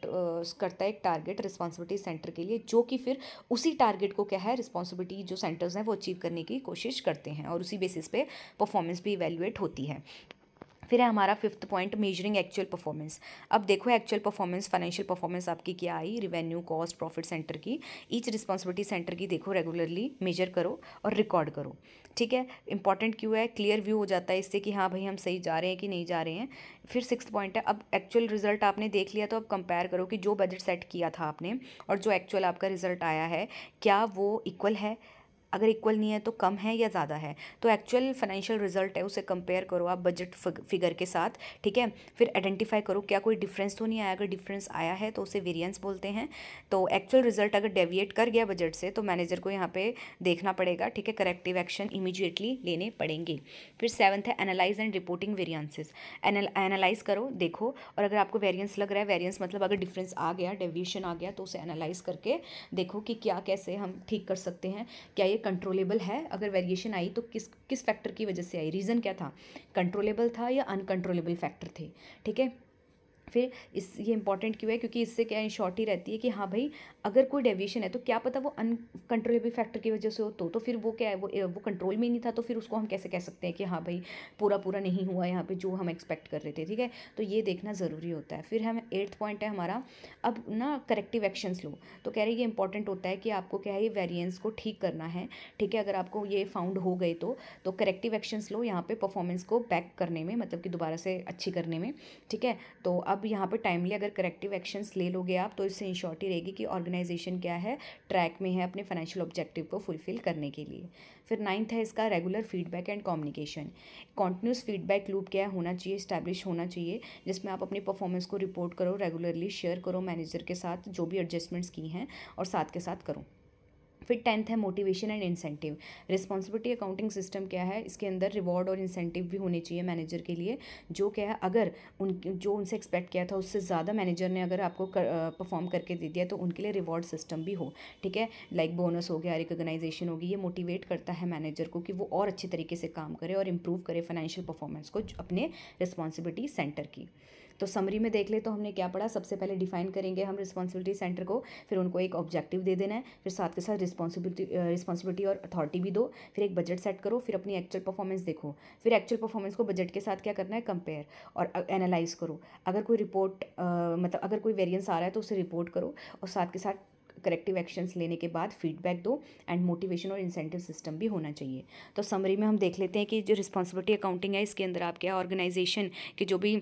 करता है एक टारगेट रिस्पॉन्सिबिलिटी सेंटर के लिए, जो कि फिर उसी टारगेट को क्या है रिस्पॉन्सिबिलिटी जो सेंटर्स हैं वो अचीव करने की कोशिश करते हैं, और उसी बेसिस पे परफॉर्मेंस भी इवेल्युएट होती है। फिर है हमारा fifth point measuring actual performance. अब देखो एक्चुअल परफॉर्मेंस फाइनेंशियल परफॉर्मेंस आपकी क्या आई, रिवेन्यू कॉस्ट प्रॉफिट सेंटर की, ईच रिस्पॉन्सिबिलिटी सेंटर की देखो रेगुलरली मेजर करो और रिकॉर्ड करो, ठीक है। इंपॉर्टेंट क्यों है, क्लियर व्यू हो जाता है इससे कि हाँ भाई हम सही जा रहे हैं कि नहीं जा रहे हैं। फिर सिक्स्थ पॉइंट है अब एक्चुअल रिजल्ट आपने देख लिया तो अब कंपेयर करो कि जो बजट सेट किया था आपने और जो एक्चुअल आपका रिजल्ट आया है क्या वो इक्वल है, अगर इक्वल नहीं है तो कम है या ज़्यादा है। तो एक्चुअल फाइनेंशियल रिजल्ट है उसे कंपेयर करो आप बजट फिगर के साथ, ठीक है। फिर आइडेंटिफाई करो क्या कोई डिफरेंस तो नहीं आया, अगर डिफरेंस आया है तो उसे वेरिएंस बोलते हैं। तो एक्चुअल रिजल्ट अगर डेविएट कर गया बजट से तो मैनेजर को यहाँ पे देखना पड़ेगा, ठीक है, करेक्टिव एक्शन इमीडिएटली लेने पड़ेंगे। फिर सेवन्थ है analyse and reporting variances. Analyse करो, देखो, और अगर आपको वेरियंस लग रहा है, वेरियंस मतलब अगर डिफरेंस आ गया, डेविएशन आ गया, तो उसे एनालाइज करके देखो कि क्या कैसे हम ठीक कर सकते हैं, क्या ये कंट्रोलेबल है, अगर वेरिएशन आई तो किस फैक्टर की वजह से आई, रीज़न क्या था, कंट्रोलेबल था या अनकंट्रोलेबल फैक्टर थे, ठीक है। फिर ये इंपॉर्टेंट क्यों है, क्योंकि इससे क्या इंश्योरिटी रहती है कि हाँ भाई अगर कोई डेविएशन है तो क्या पता वो अनकंट्रोलेबल फैक्टर की वजह से हो, तो फिर वो क्या है, वो कंट्रोल में ही नहीं था, तो फिर उसको हम कैसे कह सकते हैं कि हाँ भाई पूरा नहीं हुआ यहाँ पे जो हम एक्सपेक्ट कर रहे थे, ठीक है। तो ये देखना ज़रूरी होता है। फिर हम 8th पॉइंट है हमारा, अब ना करेक्टिव एक्शंस लो। तो कह रहे ये इंपॉर्टेंट होता है कि आपको क्या है, ये वेरिएंस को ठीक करना है, ठीक है। अगर आपको ये फाउंड हो गए तो करेक्टिव एक्शंस लो यहाँ पे परफॉर्मेंस को बैक करने में, मतलब कि दोबारा से अच्छी करने में, ठीक है। तो अब यहाँ पे टाइमली अगर करेक्टिव एक्शंस ले लोगे आप, तो इससे इंश्योरिटी रहेगी कि ऑर्गेनाइजेशन क्या है, ट्रैक में है अपने फाइनेंशियल ऑब्जेक्टिव को फुलफिल करने के लिए। फिर 9th है इसका regular feedback and communication. Continuous feedback loop क्या होना चाहिए, इस्टेब्लिश होना चाहिए, जिसमें आप अपनी परफॉर्मेंस को रिपोर्ट करो, रेगुलरली शेयर करो मैनेजर के साथ जो भी एडजस्टमेंट्स की हैं और साथ के साथ करो। फिर 10th है motivation and incentive. Responsibility accounting system क्या है, इसके अंदर रिवॉर्ड और इंसेंटिव भी होने चाहिए मैनेजर के लिए, जो क्या है अगर जो उनसे एक्सपेक्ट किया था उससे ज़्यादा मैनेजर ने अगर आपको परफॉर्म करके दे दिया तो उनके लिए रिवॉर्ड सिस्टम भी हो, ठीक है। लाइक बोनस हो गया, रिकॉग्नाइजेशन होगी, ये मोटिवेट करता है मैनेजर को कि वो और अच्छे तरीके से काम करे और इम्प्रूव करे फाइनेंशियल परफॉर्मेंस को अपने रिस्पॉन्सिबिलिटी सेंटर की। तो समरी में देख ले तो हमने क्या पढ़ा, सबसे पहले डिफाइन करेंगे हम रिस्पॉन्सिबिलिटी सेंटर को, फिर उनको एक ऑब्जेक्टिव दे देना है, फिर साथ के साथ रिस्पॉन्सिबिलिटी और अथॉरिटी भी दो, फिर एक बजट सेट करो, फिर अपनी एक्चुअल परफॉर्मेंस देखो, फिर एक्चुअल परफॉर्मेंस को बजट के साथ क्या करना है, कंपेयर और एनालाइज करो। अगर कोई रिपोर्ट मतलब अगर कोई वेरिएंस आ रहा है तो उसे रिपोर्ट करो और साथ के साथ करेक्टिव एक्शंस लेने के बाद फीडबैक दो एंड मोटिवेशन और इंसेंटिव सिस्टम भी होना चाहिए। तो समरी में हम देख लेते हैं कि जो रिस्पॉन्सिबिलिटी अकाउंटिंग है इसके अंदर आप क्या ऑर्गेनाइजेशन के जो भी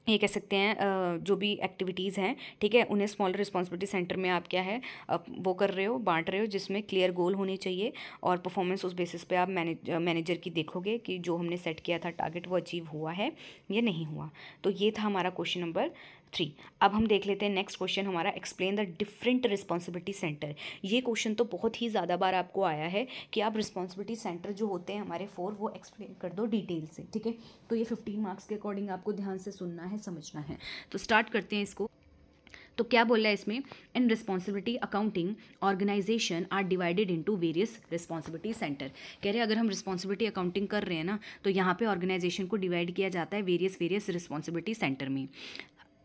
ये कह सकते हैं जो भी एक्टिविटीज़ हैं, ठीक है, उन्हें स्मॉल रिस्पॉन्सिबिलिटी सेंटर में आप क्या है वो कर रहे हो, बांट रहे हो, जिसमें क्लियर गोल होने चाहिए और परफॉर्मेंस उस बेसिस पे आप मैनेजर की देखोगे कि जो हमने सेट किया था टारगेट वो अचीव हुआ है या नहीं हुआ। तो ये था हमारा क्वेश्चन नंबर 3। अब हम देख लेते हैं नेक्स्ट क्वेश्चन हमारा, explain the different responsibility centre. ये क्वेश्चन तो बहुत ही ज़्यादा बार आपको आया है कि आप रिस्पॉन्सिबिलिटी सेंटर जो होते हैं हमारे 4 वो एक्सप्लेन कर दो डिटेल से, ठीक है। तो ये 15 मार्क्स के अकॉर्डिंग आपको ध्यान से सुनना है, समझना है। तो स्टार्ट करते हैं इसको। तो क्या बोल रहा है इसमें, in responsibility accounting organisation are divided into various responsibility centre. कह रहे हैं अगर हम रिस्पॉन्सिबिलिटी अकाउंटिंग कर रहे हैं ना तो यहाँ पे ऑर्गेनाइजेशन को डिवाइड किया जाता है वेरियस रिस्पॉन्सिबिलिटी सेंटर में,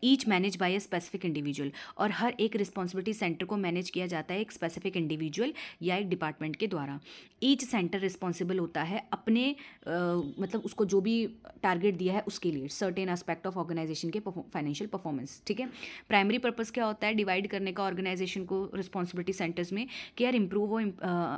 each manage by a specific individual, और हर एक रिस्पॉन्सिबिलिटी सेंटर को मैनेज किया जाता है एक स्पेसिफिक इंडिविजुअल या एक डिपार्टमेंट के द्वारा। ईच सेंटर रिस्पॉन्सिबल होता है अपने मतलब उसको जो भी टारगेट दिया है उसके लिए, सर्टेन एस्पेक्ट ऑफ ऑर्गेनाइजेशन के फाइनेंशियल परफॉर्मेंस, ठीक है। प्राइमरी पर्पस क्या होता है डिवाइड करने का ऑर्गेनाइजेशन को रिस्पॉन्सिबिलिटी सेंटर्स में, कि यार इंप्रूव हो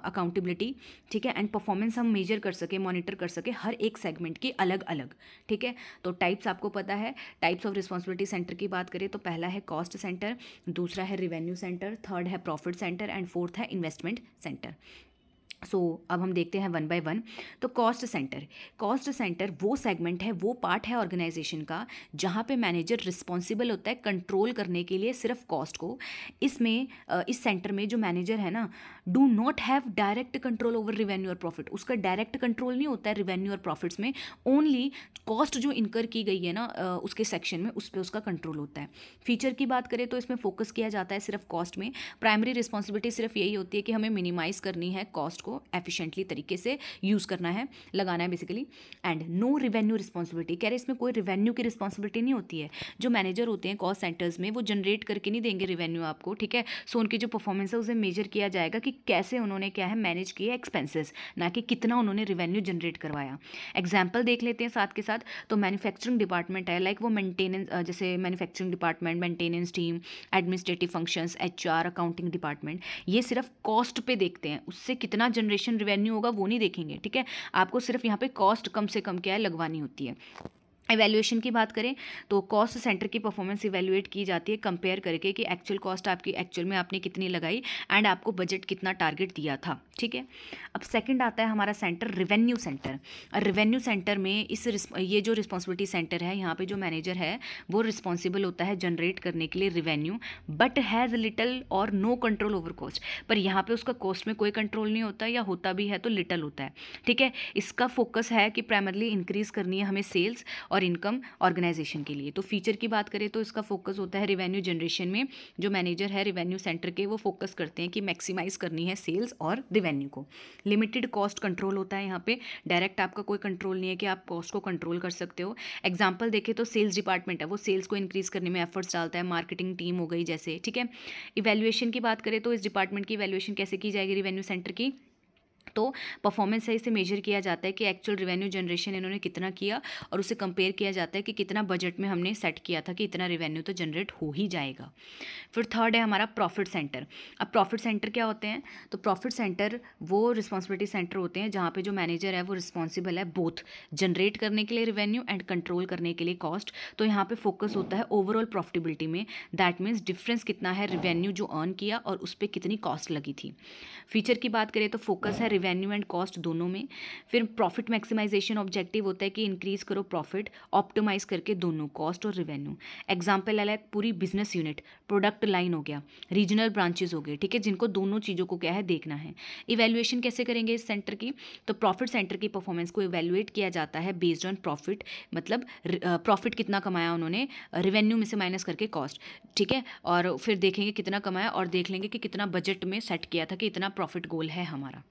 अकाउंटेबिलिटी, ठीक है, एंड परफॉर्मेंस हम मेजर कर सके, मॉनिटर कर सके हर एक सेगमेंट की अलग अलग, ठीक है। तो टाइप्स आपको पता है, टाइप्स ऑफ रिस्पॉन्सिबिलिटी सेंटर की बात करें तो पहला है कॉस्ट सेंटर, दूसरा है रिवेन्यू सेंटर, थर्ड है प्रॉफिट सेंटर एंड फोर्थ है इन्वेस्टमेंट सेंटर। अब हम देखते हैं 1 बाय 1। तो कॉस्ट सेंटर वो सेगमेंट है, वो पार्ट है ऑर्गेनाइजेशन का जहाँ पे मैनेजर रिस्पॉन्सिबल होता है कंट्रोल करने के लिए सिर्फ कॉस्ट को। इसमें इस सेंटर में जो मैनेजर है ना do not have direct control over revenue और प्रॉफिट, उसका डायरेक्ट कंट्रोल नहीं होता है रिवेन्यू और प्रॉफिट्स में, ओनली कॉस्ट जो इनकर की गई है ना उसके सेक्शन में उस पर उसका कंट्रोल होता है। फीचर की बात करें तो इसमें फोकस किया जाता है सिर्फ कॉस्ट में। प्राइमरी रिस्पॉन्सिबिलिटी सिर्फ यही होती है कि हमें मिनिमाइज करनी है कॉस्ट को, एफिशिएंटली तरीके से यूज़ करना है, लगाना है basically. And no revenue responsibility, कह रहे इसमें कोई रिवेन्यू की रिस्पॉन्सिबिलिटी नहीं होती है। जो मैनेजर होते हैं कॉस्ट सेंटर्स में वो जनरेट करके नहीं देंगे रिवेन्यू आपको, ठीक है। सो उनकी जो परफॉर्मेंस है उसे मेजर किया जाएगा कि कैसे उन्होंने क्या है मैनेज किए एक्सपेंसेस, ना कि कितना उन्होंने रिवेन्यू जनरेट करवाया। एग्जाम्पल देख लेते हैं साथ के साथ। तो मैन्युफैक्चरिंग डिपार्टमेंट है, लाइक वो मेंटेनेंस, जैसे manufacturing department, maintenance team, administrative functions, HR, accounting department, ये सिर्फ कॉस्ट पे देखते हैं, उससे कितना जनरेशन रिवेन्यू होगा वो नहीं देखेंगे, ठीक है। आपको सिर्फ यहाँ पे कॉस्ट कम से कम क्या है लगवानी होती है। एवैल्यूएशन की बात करें तो कॉस्ट सेंटर की परफॉर्मेंस इवैल्यूएट की जाती है कंपेयर करके कि एक्चुअल कॉस्ट आपकी एक्चुअल में आपने कितनी लगाई एंड आपको बजट कितना टारगेट दिया था, ठीक है। अब सेकंड आता है हमारा centre revenue centre. Revenue centre में ये जो रिस्पॉन्सिबिलिटी सेंटर है यहाँ पे जो मैनेजर है वो रिस्पॉन्सिबल होता है जनरेट करने के लिए रिवेन्यू, बट हैज़ लिटल और नो कंट्रोल ओवर कॉस्ट। पर यहाँ पे उसका कॉस्ट में कोई कंट्रोल नहीं होता, या होता भी है तो लिटल होता है, ठीक है। इसका फोकस है कि प्राइमरली इंक्रीज करनी है हमें सेल्स और इनकम ऑर्गेनाइजेशन के लिए। तो फीचर की बात करें तो इसका फोकस होता है रेवेन्यू जनरेशन में। जो मैनेजर है रेवेन्यू सेंटर के, वो फोकस करते हैं कि मैक्सिमाइज करनी है सेल्स और रेवेन्यू को। लिमिटेड कॉस्ट कंट्रोल होता है यहाँ पे, डायरेक्ट आपका कोई कंट्रोल नहीं है कि आप कॉस्ट को कंट्रोल कर सकते हो। एग्जाम्पल देखें तो सेल्स डिपार्टमेंट है, वो सेल्स को इंक्रीज करने में एफर्ट्स डालता है, मार्केटिंग टीम हो गई जैसे, ठीक है। इवैल्यूएशन की बात करें तो इस डिपार्टमेंट की इवैल्यूएशन कैसे की जाएगी रेवेन्यू सेंटर की, तो परफॉर्मेंस है इसे मेजर किया जाता है कि एक्चुअल रेवेन्यू जनरेशन इन्होंने कितना किया, और उसे कंपेयर किया जाता है कि कितना बजट में हमने सेट किया था कि इतना रेवेन्यू तो जनरेट हो ही जाएगा। फिर थर्ड है हमारा प्रॉफिट सेंटर। अब प्रॉफिट सेंटर क्या होते हैं, तो प्रॉफिट सेंटर वो रिस्पॉन्सिबिलिटी सेंटर होते हैं जहाँ पे जो मैनेजर है वो रिस्पॉन्सिबल है बोथ जनरेट करने के लिए रेवेन्यू एंड कंट्रोल करने के लिए कॉस्ट। तो यहाँ पे फोकस होता है ओवरऑल प्रॉफिटेबिलिटी में, दैट मीन्स डिफरेंस कितना है रेवेन्यू जो अर्न किया और उस पर कितनी कॉस्ट लगी थी। फीचर की बात करें तो फोकस है रेवेन्यू एंड कॉस्ट दोनों में। फिर प्रॉफिट मैक्सिमाइजेशन ऑब्जेक्टिव होता है कि इंक्रीज करो प्रॉफिट ऑप्टिमाइज करके दोनों कॉस्ट और रेवेन्यू। एग्जाम्पल है लाइक पूरी बिजनेस यूनिट, प्रोडक्ट लाइन हो गया, रीजनल ब्रांचेस हो गए, ठीक है, जिनको दोनों चीज़ों को क्या है देखना है। इवैल्यूएशन कैसे करेंगे इस सेंटर की, तो प्रॉफिट सेंटर की परफॉर्मेंस को इवैल्यूएट किया जाता है बेस्ड ऑन प्रॉफिट, मतलब प्रॉफिट कितना कमाया उन्होंने रेवेन्यू में से माइनस करके कॉस्ट, ठीक है, और फिर देखेंगे कितना कमाया और देख लेंगे कि कितना बजट में सेट किया था कि इतना प्रॉफिट गोल है हमारा।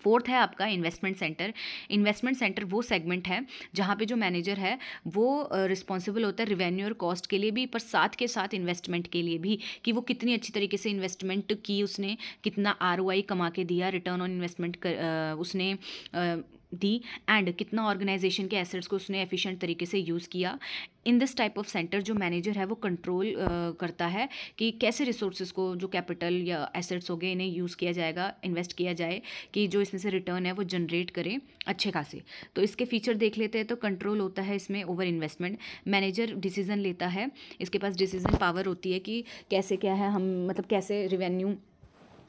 फोर्थ है आपका इन्वेस्टमेंट सेंटर। इन्वेस्टमेंट सेंटर वो सेगमेंट है जहाँ पे जो मैनेजर है वो रिस्पॉन्सिबल होता है रेवेन्यू और कॉस्ट के लिए भी, पर साथ के साथ इन्वेस्टमेंट के लिए भी, कि वो कितनी अच्छी तरीके से इन्वेस्टमेंट की, उसने कितना आरओआई कमा के दिया, रिटर्न ऑन इन्वेस्टमेंट उसने दी, एंड कितना ऑर्गेनाइजेशन के एसेट्स को उसने एफिशिएंट तरीके से यूज़ किया। In this type of centre जो मैनेजर है वो कंट्रोल करता है कि कैसे रिसोर्सेज को, जो कैपिटल या एसेट्स हो गए, इन्हें यूज़ किया जाएगा, इन्वेस्ट किया जाए कि जो इसमें से रिटर्न है वो जनरेट करें अच्छे खासे। तो इसके फीचर देख लेते हैं। तो कंट्रोल होता है इसमें ओवर इन्वेस्टमेंट, मैनेजर डिसीजन लेता है, इसके पास डिसीजन पावर होती है कि कैसे क्या है, हम मतलब कैसे रेवेन्यू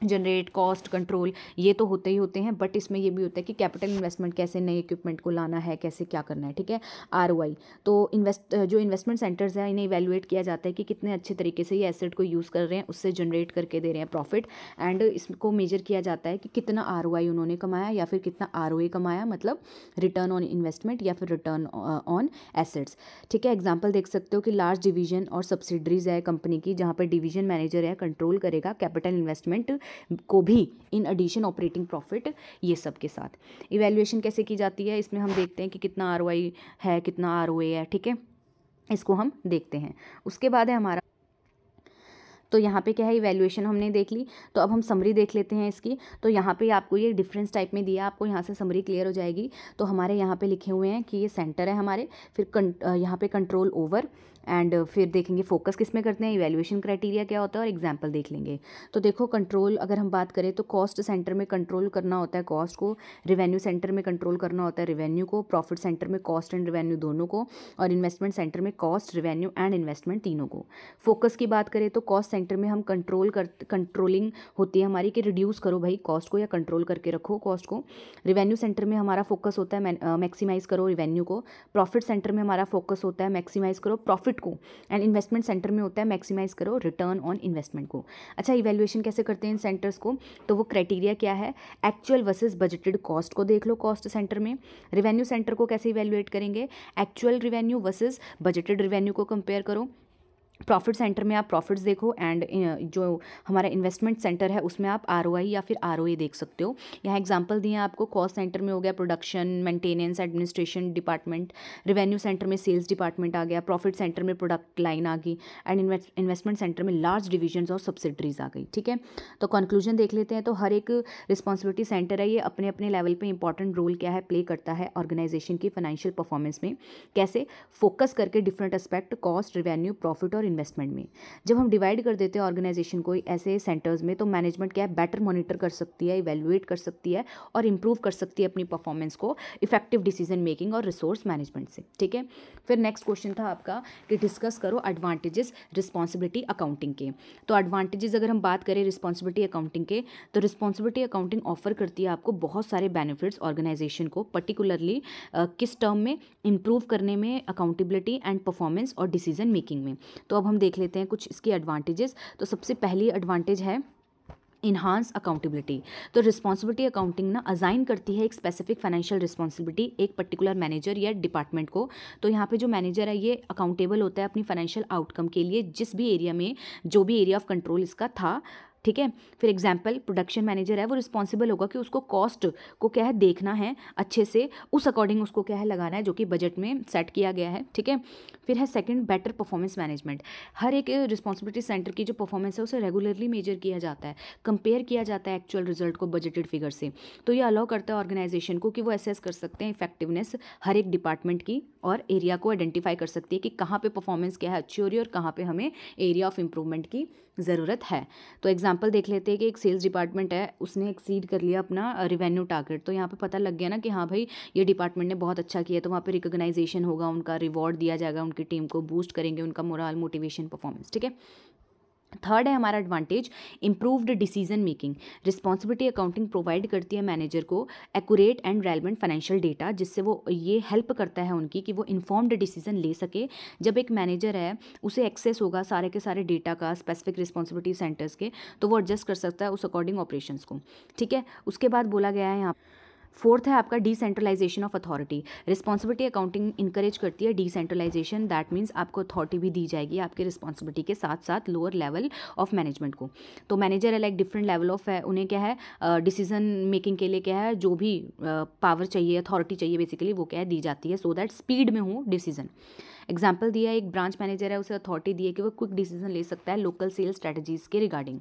जनरेट, कॉस्ट कंट्रोल, ये तो होते ही होते हैं, बट इसमें ये भी होता है कि कैपिटल इन्वेस्टमेंट कैसे नए इक्विपमेंट को लाना है, कैसे क्या करना है, ठीक है। आरओआई, तो जो इन्वेस्टमेंट सेंटर्स हैं इन्हें इवैल्यूएट किया जाता है कि कितने अच्छे तरीके से ये एसेट को यूज़ कर रहे हैं, उससे जनरेट करके दे रहे हैं प्रॉफिट, एंड इसको मेजर किया जाता है कि कितना आरओआई उन्होंने कमाया या फिर कितना आरओए कमाया, मतलब रिटर्न ऑन इन्वेस्टमेंट या फिर रिटर्न ऑन एसेट्स, ठीक है। एग्जाम्पल देख सकते हो कि लार्ज डिवीजन और सब्सिडरीज है कंपनी की, जहाँ पर डिवीजन मैनेजर है कंट्रोल करेगा कैपिटल इन्वेस्टमेंट को भी, इन एडिशन ऑपरेटिंग प्रॉफिट, ये सब के साथ। इवैल्यूएशन कैसे की जाती है, इसमें हम देखते हैं कि कितना आरओआई है, कितना आरओए है, ठीक है, इसको हम देखते हैं। उसके बाद है हमारा, तो यहाँ पे क्या है, इवैल्यूएशन हमने देख ली। तो अब हम समरी देख लेते हैं इसकी। तो यहाँ पे आपको ये डिफरेंस टाइप में दिया, आपको यहाँ से समरी क्लियर हो जाएगी। तो हमारे यहाँ पे लिखे हुए हैं कि ये सेंटर है हमारे, फिर यहाँ पे कंट्रोल ओवर, एंड फिर देखेंगे फोकस किस में करते हैं, इवैल्यूएशन क्राइटेरिया क्या होता है, और एग्जाम्पल देख लेंगे। तो देखो कंट्रोल अगर हम बात करें तो कॉस्ट सेंटर में कंट्रोल करना होता है कॉस्ट को, रेवेन्यू सेंटर में कंट्रोल करना होता है रेवेन्यू को, प्रॉफिट सेंटर में कॉस्ट एंड रेवेन्यू दोनों को, और इन्वेस्टमेंट सेंटर में कॉस्ट, रेवेन्यू एंड इन्वेस्टमेंट तीनों को। फोकस की बात करें तो कॉस्ट सेंटर में हम कंट्रोलिंग होती है हमारी कि रिड्यूस करो भाई कॉस्ट को, या कंट्रोल करके रखो कॉस्ट को। रेवेन्यू सेंटर में हमारा फोकस होता है मैक्सिमाइज करो रेवेन्यू को। प्रॉफिट सेंटर में हमारा फोकस होता है मैक्सिमाइज करो प्रॉफिट को, एंड इन्वेस्टमेंट सेंटर में होता है मैक्सिमाइज करो रिटर्न ऑन इन्वेस्टमेंट को। अच्छा, इवैल्यूएशन कैसे करते हैं इन सेंटर्स को, तो वो क्राइटेरिया क्या है, एक्चुअल वर्सेस बजटेड कॉस्ट को देख लो कॉस्ट सेंटर में। रेवेन्यू सेंटर को कैसे इवैल्यूएट करेंगे, actual revenue versus budgeted revenue को कंपेयर करो। प्रॉफिट सेंटर में आप प्रॉफिट्स देखो, एंड जो हमारा इन्वेस्टमेंट सेंटर है उसमें आप आरओआई या फिर आरओए देख सकते हो। यहाँ एग्जांपल दिए हैं आपको, कॉस्ट सेंटर में हो गया production, maintenance, administration department, revenue centre में सेल्स डिपार्टमेंट आ गया, प्रॉफिट सेंटर में प्रोडक्ट लाइन आ गई, एंड इन्वेस्टमेंट सेंटर में लार्ज डिविजन्स और सब्सिडरीज आ गई, ठीक है। तो कंक्लूजन देख लेते हैं। तो हर एक रिस्पॉन्सिबिलिटी सेंटर है, ये अपने अपने लेवल पर इंपॉर्टेंट रोल क्या है प्ले करता है ऑर्गेनाइजेशन की फाइनेंशियल परफॉर्मेंस में, कैसे फोकस करके different aspect cost, revenue, profit और इन्वेस्टमेंट में। जब हम डिवाइड कर देते हैं ऑर्गेनाइजेशन को ऐसे सेंटर्स में, तो मैनेजमेंट क्या है बेटर मॉनिटर कर सकती है, इवैल्यूएट कर सकती है और इंप्रूव कर सकती है अपनी परफॉर्मेंस को इफेक्टिव डिसीजन मेकिंग और रिसोर्स मैनेजमेंट से, ठीक है। फिर नेक्स्ट क्वेश्चन था आपका कि डिस्कस करो एडवांटेजेस रिस्पॉन्सिबिलिटी अकाउंटिंग के। तो एडवांटेजेस अगर हम बात करें रिस्पॉन्सिबिलिटी अकाउंटिंग के, तो रिस्पॉन्सिबिलिटी अकाउंटिंग ऑफर करती है आपको बहुत सारे बेनिफिट्स ऑर्गेनाइजेशन को, पर्टिकुलरली किस टर्म में, इंप्रूव करने में, अकाउंटेबिलिटी एंड परफॉर्मेंस और डिसीजन मेकिंग में। तो अब हम देख लेते हैं कुछ इसकी एडवांटेजेस। तो सबसे पहली एडवांटेज है इन्हांस अकाउंटेबिलिटी। तो रिस्पॉन्सिबिलिटी अकाउंटिंग ना असाइन करती है एक स्पेसिफिक फाइनेंशियल रिस्पॉन्सिबिलिटी एक पर्टिकुलर मैनेजर या डिपार्टमेंट को। तो यहाँ पे जो मैनेजर है ये अकाउंटेबल होता है अपनी फाइनेंशियल आउटकम के लिए जिस भी एरिया में जो भी एरिया ऑफ कंट्रोल इसका था, ठीक है। फिर एग्जाम्पल प्रोडक्शन मैनेजर है, वो रिस्पॉन्सिबल होगा कि उसको कॉस्ट को क्या है देखना है अच्छे से, उस अकॉर्डिंग उसको क्या है लगाना है जो कि बजट में सेट किया गया है, ठीक है। फिर है सेकंड बेटर परफॉर्मेंस मैनेजमेंट। हर एक रिस्पॉन्सिबिलिटी सेंटर की जो परफॉर्मेंस है उसे रेगुलरली मेजर किया जाता है, कंपेयर किया जाता है एक्चुअल रिजल्ट को बजटेड फिगर से। तो ये अलाउ करता है ऑर्गेनाइजेशन को कि वो असेस कर सकते हैं इफेक्टिवनेस हर एक डिपार्टमेंट की और एरिया को आइडेंटिफाई कर सकती है कि कहाँ पे परफॉर्मेंस क्या है अच्छी हो रही है और कहाँ पे हमें एरिया ऑफ इम्प्रूवमेंट की ज़रूरत है। तो एग्जांपल देख लेते हैं कि एक सेल्स डिपार्टमेंट है, उसने एक्सीड कर लिया अपना रेवेन्यू टारगेट। तो यहाँ पे पता लग गया ना कि हाँ भाई ये डिपार्टमेंट ने बहुत अच्छा किया, तो वहाँ पे रिकॉग्नाइजेशन होगा, उनका रिवॉर्ड दिया जाएगा, उनकी टीम को बूस्ट करेंगे उनका मोरल मोटिवेशन परफॉर्मेंस, ठीक है। थर्ड है हमारा advantage improved decision making. Responsibility accounting provide करती है मैनेजर को accurate and relevant financial data, जिससे वो ये हेल्प करता है उनकी कि वो इन्फॉर्म्ड डिसीजन ले सके। जब एक मैनेजर है उसे एक्सेस होगा सारे के सारे डेटा का स्पेसिफिक रिस्पॉन्सिबिलिटी सेंटर्स के, तो वो एडजस्ट कर सकता है उस अकॉर्डिंग ऑपरेशंस को, ठीक है। उसके बाद बोला गया है यहाँ फोर्थ है आपका decentralisation of authority. Responsibility accounting encourage करती है डिसेंट्रलाइजेशन, दैट मीन्स आपको अथॉरिटी भी दी जाएगी आपके रिस्पॉन्सिबिलिटी के साथ साथ लोअर लेवल ऑफ मैनेजमेंट को। तो मैनेजर है लाइक डिफरेंट लेवल ऑफ है, उन्हें क्या है डिसीजन मेकिंग के लिए क्या है जो भी पावर चाहिए अथॉरिटी चाहिए बेसिकली वो क्या है दी जाती है, सो दैट स्पीड में हो डिसीजन। एग्जाम्पल दिया है एक ब्रांच मैनेजर है, उसे अथॉरिटी दी है कि वो क्विक डिसीजन ले सकता है लोकल सेल्स स्ट्रेटजीज़ के रिगार्डिंग।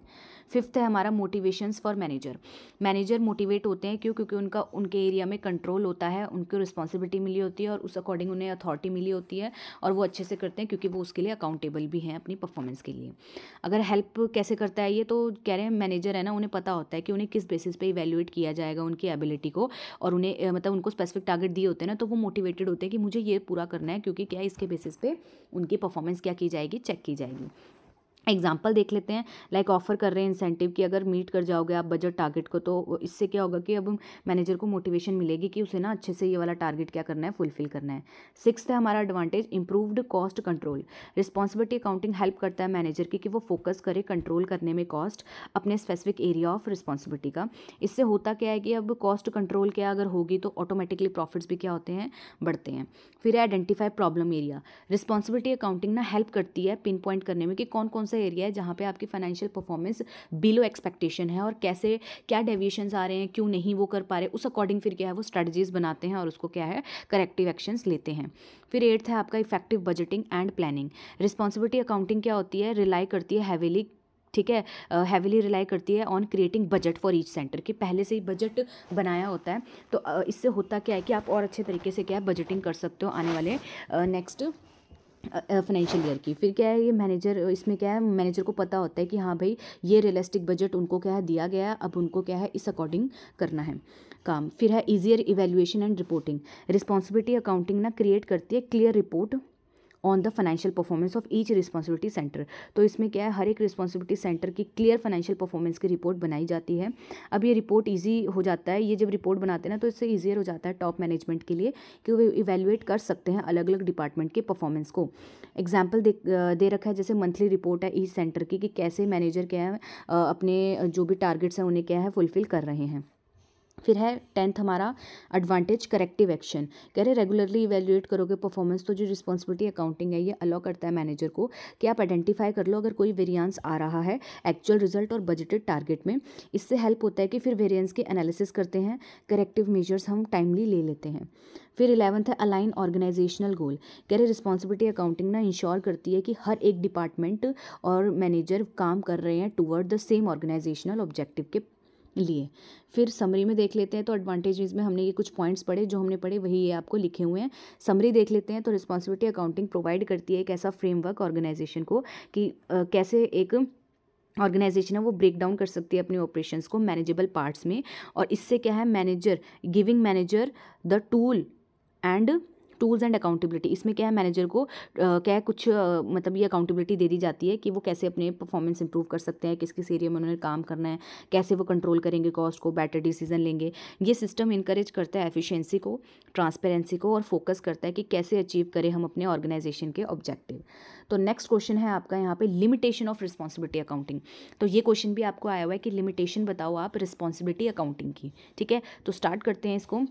फिफ्थ है हमारा motivations for manager. Manager motivate होते हैं क्यों? क्योंकि उनके एरिया में कंट्रोल होता है, उनको रिस्पॉन्सिबिलिटी मिली होती है और उस अकॉर्डिंग उन्हें अथॉरिटी मिली होती है और वो अच्छे से करते हैं क्योंकि वो उसके लिए अकाउंटेबल भी हैं अपनी परफॉर्मेंस के लिए। अगर हेल्प कैसे करता है ये, तो कह रहे हैं मैनेजर है ना, उन्हें पता होता है कि उन्हें किस बेसिस पे इवैल्यूएट किया जाएगा उनकी एबिलिटी को, और उन्हें मतलब उनको स्पेसिफिक टारगेट दिए होते हैं ना, तो वो मोटिवेटेड होते हैं कि मुझे ये पूरा करना है क्योंकि क्या इसके बेसिस पे उनकी परफॉर्मेंस क्या की जाएगी, चेक की जाएगी। एग्जाम्पल देख लेते हैं, लाइक ऑफर कर रहे हैं इंसेंटिव कि अगर मीट कर जाओगे आप बजट टारगेट को, तो इससे क्या होगा कि अब मैनेजर को मोटिवेशन मिलेगी कि उसे ना अच्छे से ये वाला टारगेट क्या करना है, फुलफिल करना है। सिक्स्थ है हमारा advantage improved cost control. Responsibility accounting help करता है मैनेजर की कि वो फोकस करे कंट्रोल करने में कॉस्ट अपने स्पेसिफिक एरिया ऑफ रिस्पॉन्सिबिलिटी का। इससे होता क्या है कि अब कॉस्ट कंट्रोल क्या अगर होगी तो ऑटोमेटिकली प्रॉफिट्स भी क्या होते हैं, बढ़ते हैं। फिर identify problem area. Responsibility accounting ना हेल्प करती है पिन पॉइंट करने में कि कौन कौन सा एरिया है जहाँ पे आपकी फाइनेंशियल परफॉर्मेंस बिलो एक्सपेक्टेशन है और कैसे क्या डेविएशंस आ रहे हैं, क्यों नहीं वो कर पा रहे, उस अकॉर्डिंग फिर क्या है वो स्ट्रेटजीज बनाते हैं और उसको क्या है करेक्टिव एक्शंस लेते हैं। फिर एट्थ है आपका effective budgeting and planning. Responsibility accounting क्या होती है, रिलाई करती है हैवीली, ठीक है, हैवीली रिलाई करती है on creating budget for each centre, कि पहले से ही बजट बनाया होता है। तो इससे होता क्या है कि आप और अच्छे तरीके से क्या है बजटिंग कर सकते हो आने वाले नेक्स्ट फाइनेंशियल ईयर की। फिर क्या है ये मैनेजर, इसमें क्या है मैनेजर को पता होता है कि हाँ भाई ये रियलिस्टिक बजट उनको क्या है दिया गया है, अब उनको क्या है इस अकॉर्डिंग करना है काम। फिर है easier evaluation and reporting. Responsibility accounting ना क्रिएट करती है clear report on the financial performance of each responsibility centre. तो इसमें क्या है हर एक रिस्पॉन्सिबिलिटी सेंटर की क्लियर फाइनेंशियल परफॉर्मेंस की रिपोर्ट बनाई जाती है। अब ये रिपोर्ट इजी हो जाता है, ये जब रिपोर्ट बनाते हैं ना तो इससे ईजियर हो जाता है टॉप मैनेजमेंट के लिए कि वो इवेल्युएट कर सकते हैं अलग अलग डिपार्टमेंट के परफॉर्मेंस को। एग्जाम्पल दे रखा है जैसे मंथली रिपोर्ट है ईच सेंटर की कि कैसे मैनेजर क्या है अपने जो भी टारगेट्स हैं उन्हें क्या है फुलफिल कर रहे हैं। फिर है टेंथ हमारा एडवांटेज करेक्टिव एक्शन। कह रहे रेगुलरली इवेल्युएट करोगे परफॉर्मेंस, तो जो रिस्पॉन्सिबिलिटी अकाउंटिंग है ये अलाउ करता है मैनेजर को कि आप आइडेंटिफाई कर लो अगर कोई वेरिएंस आ रहा है एक्चुअल रिजल्ट और बजटेड टारगेट में। इससे हेल्प होता है कि फिर वेरिएंस के एनालिसिस करते हैं, करेक्टिव मेजर्स हम टाइमली ले लेते हैं। फिर 11th है अलाइन ऑर्गेनाइजेशनल गोल। कह रहे रिस्पॉन्सिबिलिटी अकाउंटिंग ना इंश्योर करती है कि हर एक डिपार्टमेंट और मैनेजर काम कर रहे हैं toward the same organisational objective के लिए। फिर समरी में देख लेते हैं, तो एडवांटेजेस में हमने ये कुछ पॉइंट्स पढ़े, जो हमने पढ़े वही ये आपको लिखे हुए हैं। समरी देख लेते हैं, तो रिस्पॉन्सिबिलिटी अकाउंटिंग प्रोवाइड करती है एक ऐसा फ्रेमवर्क ऑर्गेनाइजेशन को कि कैसे एक ऑर्गेनाइजेशन है वो ब्रेक डाउन कर सकती है अपने ऑपरेशंस को मैनेजेबल पार्ट्स में, और इससे क्या है manager giving manager the tool and tools and accountability, इसमें क्या है मैनेजर को क्या है कुछ मतलब ये अकाउंटेबिलिटी दे दी जाती है कि वो कैसे अपने परफॉर्मेंस इंप्रूव कर सकते हैं, किस किस एरिया में उन्होंने काम करना है, कैसे वो कंट्रोल करेंगे कॉस्ट को, बेटर डिसीजन लेंगे। ये सिस्टम इनकरेज करता है एफिशिएंसी को, ट्रांसपेरेंसी को, और फोकस करता है कि कैसे अचीव करें हम अपने ऑर्गेनाइजेशन के ऑब्जेक्टिव। तो नेक्स्ट क्वेश्चन है आपका यहाँ पे लिमिटेशन ऑफ रिस्पॉन्सिबिलिटी अकाउंटिंग। तो ये क्वेश्चन भी आपको आया हुआ है कि लिमिटेशन बताओ आप रिस्पॉन्सिबिलिटी अकाउंटिंग की। ठीक है, तो स्टार्ट करते हैं इसको।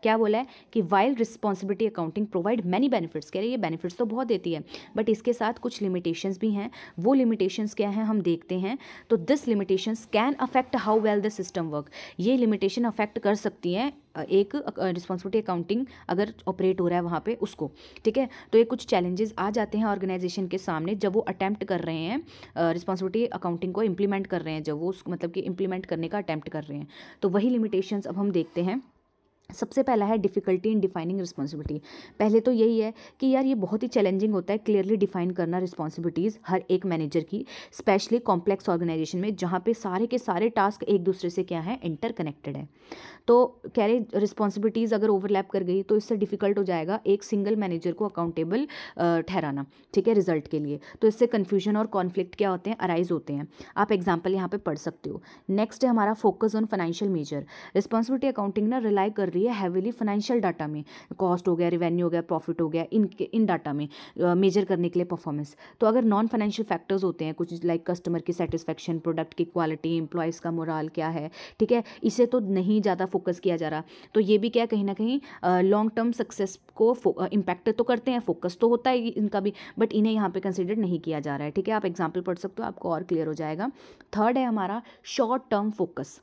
क्या बोला है कि while responsibility accounting provide many benefits, कह रहे ये बेनिफिट्स तो बहुत देती है बट इसके साथ कुछ लिमिटेशंस भी हैं। वो लिमिटेशंस क्या हैं हम देखते हैं। तो this limitations can affect how well the system work, ये लिमिटेशन अफेक्ट कर सकती हैं एक रिस्पॉन्सिबिलिटी अकाउंटिंग अगर ऑपरेट हो रहा है वहाँ पे उसको। ठीक है, तो ये कुछ चैलेंजेस आ जाते हैं ऑर्गेनाइजेशन के सामने जब वो अटैम्प्ट कर रहे हैं रिस्पॉन्सिबिलिटी अकाउंटिंग को इम्प्लीमेंट कर रहे हैं, जब वो मतलब कि इम्प्लीमेंट करने का अटैम्प्ट कर रहे हैं। तो वही लिमिटेशंस अब हम देखते हैं। सबसे पहला है डिफ़िकल्टी इन डिफाइनिंग रिस्पॉन्सिबिलिटी। पहले तो यही है कि यार ये बहुत ही चैलेंजिंग होता है क्लियरली डिफाइन करना रिस्पॉन्सिबिलिटीज़ हर एक मैनेजर की, स्पेशली कॉम्प्लेक्स ऑर्गेनाइजेशन में जहाँ पे सारे के सारे टास्क एक दूसरे से क्या है इंटरकनेक्टेड है। तो कह रहे रिस्पॉन्सिबिलिटीज़ अगर ओवरलैप कर गई तो इससे डिफ़िकल्ट हो जाएगा एक सिंगल मैनेजर को अकाउंटेबल ठहराना। ठीक है, रिजल्ट के लिए। तो इससे कन्फ्यूजन और कॉन्फ्लिक्ट क्या होते हैं, अराइज होते हैं। आप एग्जाम्पल यहाँ पे पढ़ सकते हो। नेक्स्ट है हमारा focus on financial measure. Responsibility accounting ना रिलाई कर रही है हैविली फाइनेंशियल डाटा में, कॉस्ट हो गया, रेवेन्यू हो गया, प्रॉफिट हो गया, इन डाटा में मेजर करने के लिए परफॉर्मेंस। तो अगर नॉन फाइनेंशियल फैक्टर्स होते हैं कुछ लाइक कस्टमर की सेटिस्फेक्शन, प्रोडक्ट की क्वालिटी, एम्प्लॉयज़ का मोराल क्या है, ठीक है, इसे तो नहीं ज़्यादा फोकस किया जा रहा। तो ये भी क्या कहीं ना कहीं लॉन्ग टर्म सक्सेस को इम्पैक्ट तो करते हैं, फोकस तो होता है इनका भी, बट इन्हें यहाँ पे कंसिडर नहीं किया जा रहा है। ठीक है, आप एग्जाम्पल पढ़ सकते हो, आपको और क्लियर हो जाएगा। थर्ड है हमारा short term focus.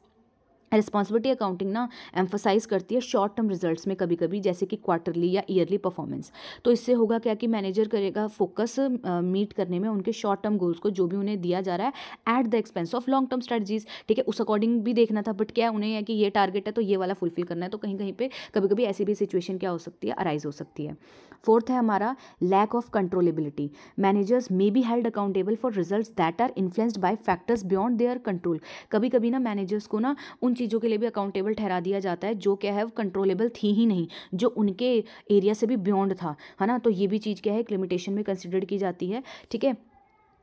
Responsibility accounting ना एम्फोसाइज करती है शॉर्ट टर्म रिजल्ट्स में कभी कभी, जैसे कि क्वार्टरली या ईयरली परफॉर्मेंस। तो इससे होगा क्या कि मैनेजर करेगा फोकस मीट करने में उनके शॉर्ट टर्म गोल्स को जो भी उन्हें दिया जा रहा है at the expense of long term strategies. ठीक है, उस अकॉर्डिंग भी देखना था, बट क्या उन्हें है कि ये टारगेट है तो ये वाला फुलफिल करना है। तो कहीं कहीं पे कभी कभी ऐसी भी सिचुएशन क्या हो सकती है, अराइज हो सकती है। फोर्थ है हमारा lack of controllability. Managers may be held accountable for results that are influenced by factors beyond their control. कभी कभी ना मैनेजर्स को ना उन चीज़ों के लिए भी अकाउंटेबल ठहरा दिया जाता है जो क्या है वो कंट्रोलेबल थी ही नहीं, जो उनके एरिया से भी बियॉन्ड था, है ना। तो ये भी चीज़ क्या है एक लिमिटेशन में कंसिडर की जाती है। ठीक है,